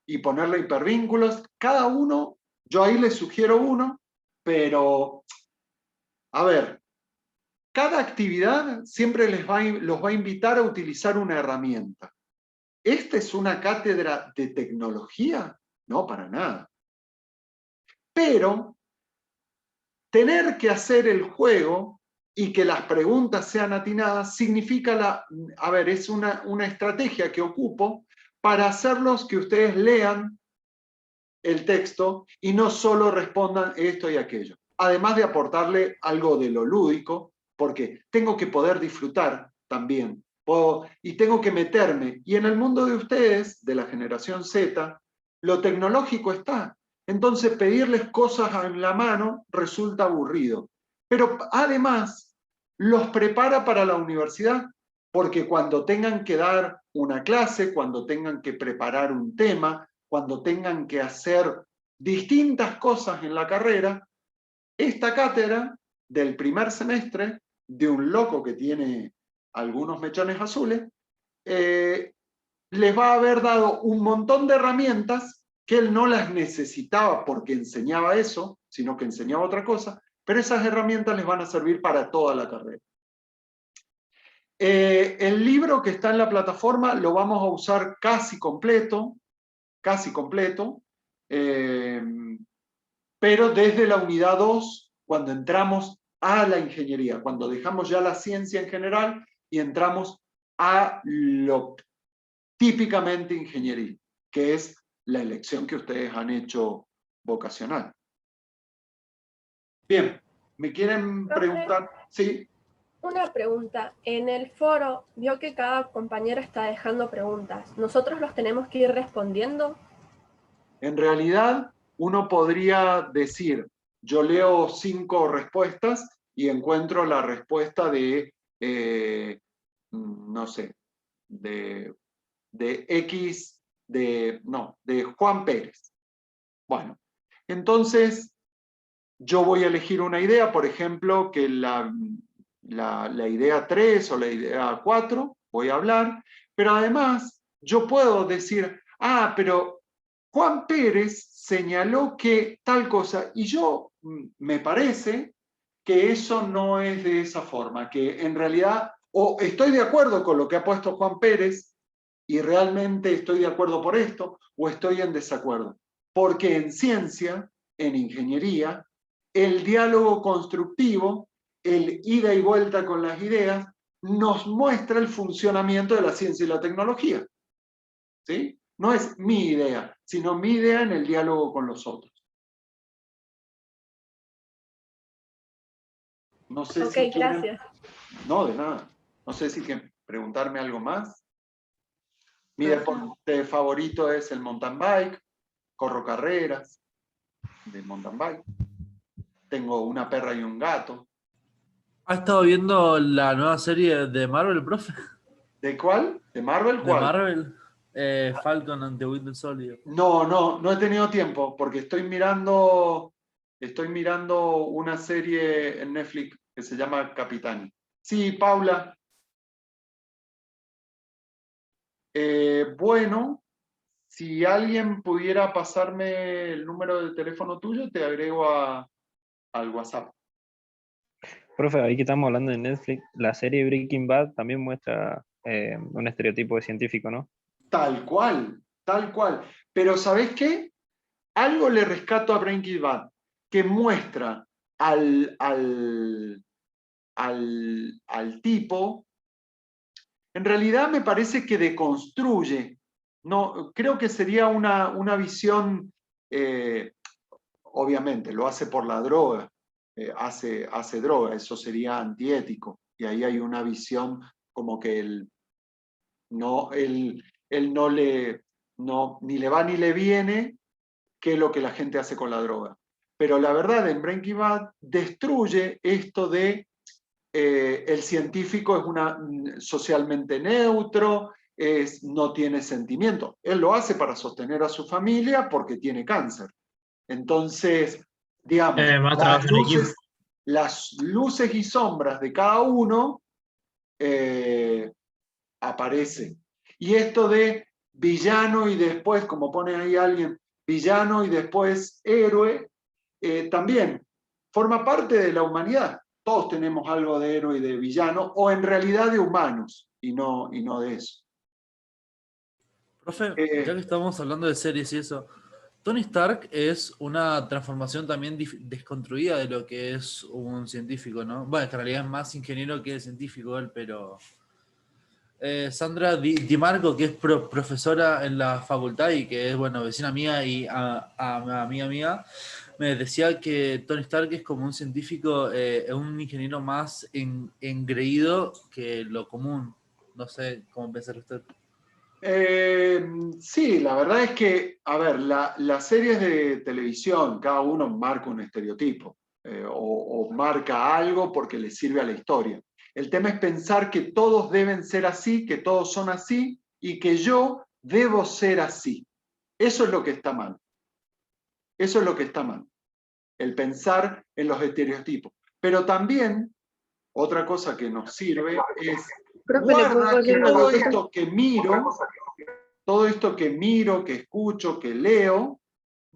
y ponerle hipervínculos. Cada uno, yo ahí les sugiero uno, pero, a ver, cada actividad siempre los va a invitar a utilizar una herramienta. ¿Esta es una cátedra de tecnología? No, para nada. Pero tener que hacer el juego y que las preguntas sean atinadas significa es una estrategia que ocupo para hacerlos que ustedes lean el texto y no solo respondan esto y aquello. Además de aportarle algo de lo lúdico, porque tengo que poder disfrutar también. Y tengo que meterme. Y en el mundo de ustedes, de la generación Z, lo tecnológico está. Entonces pedirles cosas en la mano resulta aburrido. Pero además los prepara para la universidad, porque cuando tengan que dar una clase, cuando tengan que preparar un tema, cuando tengan que hacer distintas cosas en la carrera, esta cátedra del primer semestre, de un loco que tiene algunos mechones azules, les va a haber dado un montón de herramientas que él no las necesitaba porque enseñaba eso, sino que enseñaba otra cosa, pero esas herramientas les van a servir para toda la carrera. El libro que está en la plataforma lo vamos a usar casi completo, pero desde la unidad 2, cuando entramos a la ingeniería, cuando dejamos ya la ciencia en general y entramos a lo típicamente ingeniería, que es la elección que ustedes han hecho vocacional. Bien, ¿me quieren preguntar? Sí. Una pregunta. En el foro vio que cada compañero está dejando preguntas. ¿Nosotros los tenemos que ir respondiendo? En realidad, uno podría decir, yo leo 5 respuestas y encuentro la respuesta de, no sé, de Juan Pérez. Bueno, entonces yo voy a elegir una idea, por ejemplo, que la idea 3 o la idea 4, voy a hablar, pero además yo puedo decir, pero Juan Pérez señaló que tal cosa, y yo me parece que eso no es de esa forma, que en realidad o estoy de acuerdo con lo que ha puesto Juan Pérez y realmente estoy de acuerdo por esto, o estoy en desacuerdo. Porque en ciencia, en ingeniería, el diálogo constructivo, el ida y vuelta con las ideas, nos muestra el funcionamiento de la ciencia y la tecnología. ¿Sí? No es mi idea, sino mi idea en el diálogo con los otros. No sé si quieren... gracias. No, de nada. No sé si quieren preguntarme algo más. Mi deporte favorito es el mountain bike. Corro carreras de mountain bike. Tengo una perra y un gato. ¿Ha estado viendo la nueva serie de Marvel, profe? ¿De cuál? ¿De Marvel? ¿Cuál? De Marvel. Falcon and the Winter Soldier. No he tenido tiempo porque estoy mirando una serie en Netflix que se llama Capitani. Sí, Paula. Bueno, si alguien pudiera pasarme el número de teléfono tuyo, te agrego al WhatsApp. Profe, ahí que estamos hablando de Netflix, la serie Breaking Bad también muestra un estereotipo de científico, ¿no? Tal cual, tal cual. Pero ¿sabés qué? Algo le rescato a Breaking Bad, que muestra al tipo, en realidad me parece que deconstruye. No, creo que sería una visión, obviamente, lo hace por la droga, hace droga, eso sería antiético. Y ahí hay una visión como que él no ni le va ni le viene, que es lo que la gente hace con la droga. Pero la verdad, en Breaking Bad destruye esto de el científico es socialmente neutro, no tiene sentimiento. Él lo hace para sostener a su familia porque tiene cáncer. Entonces, digamos, las luces y sombras de cada uno aparecen. Y esto de villano y después, como pone ahí alguien, villano y después héroe, también forma parte de la humanidad. Todos tenemos algo de héroe y de villano, o en realidad de humanos, y no de eso. Profe, ya que estamos hablando de series y eso, Tony Stark es una transformación también desconstruida de lo que es un científico, ¿no? Bueno, que en realidad es más ingeniero que científico él, pero... Sandra Di Marco, que es profesora en la facultad y que es, bueno, vecina mía y amiga mía, me decía que Tony Stark es como un científico, un ingeniero más engreído que lo común. No sé cómo pensar usted. Sí, la verdad es que, a ver, las series de televisión, cada uno marca un estereotipo o marca algo porque le sirve a la historia. El tema es pensar que todos deben ser así, que todos son así y que yo debo ser así. Eso es lo que está mal. Eso es lo que está mal. El pensar en los estereotipos. Pero también, otra cosa que nos sirve es guarda que todo esto que miro, que escucho, que leo,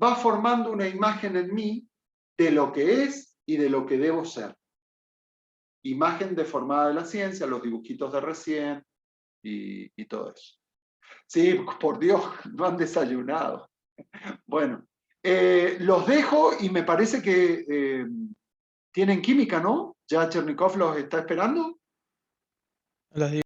va formando una imagen en mí de lo que es y de lo que debo ser. Imagen deformada de la ciencia, los dibujitos de recién y todo eso. Sí, por Dios, no han desayunado. Bueno, los dejo y me parece que tienen química, ¿no? Ya Chernikov los está esperando. A las 10.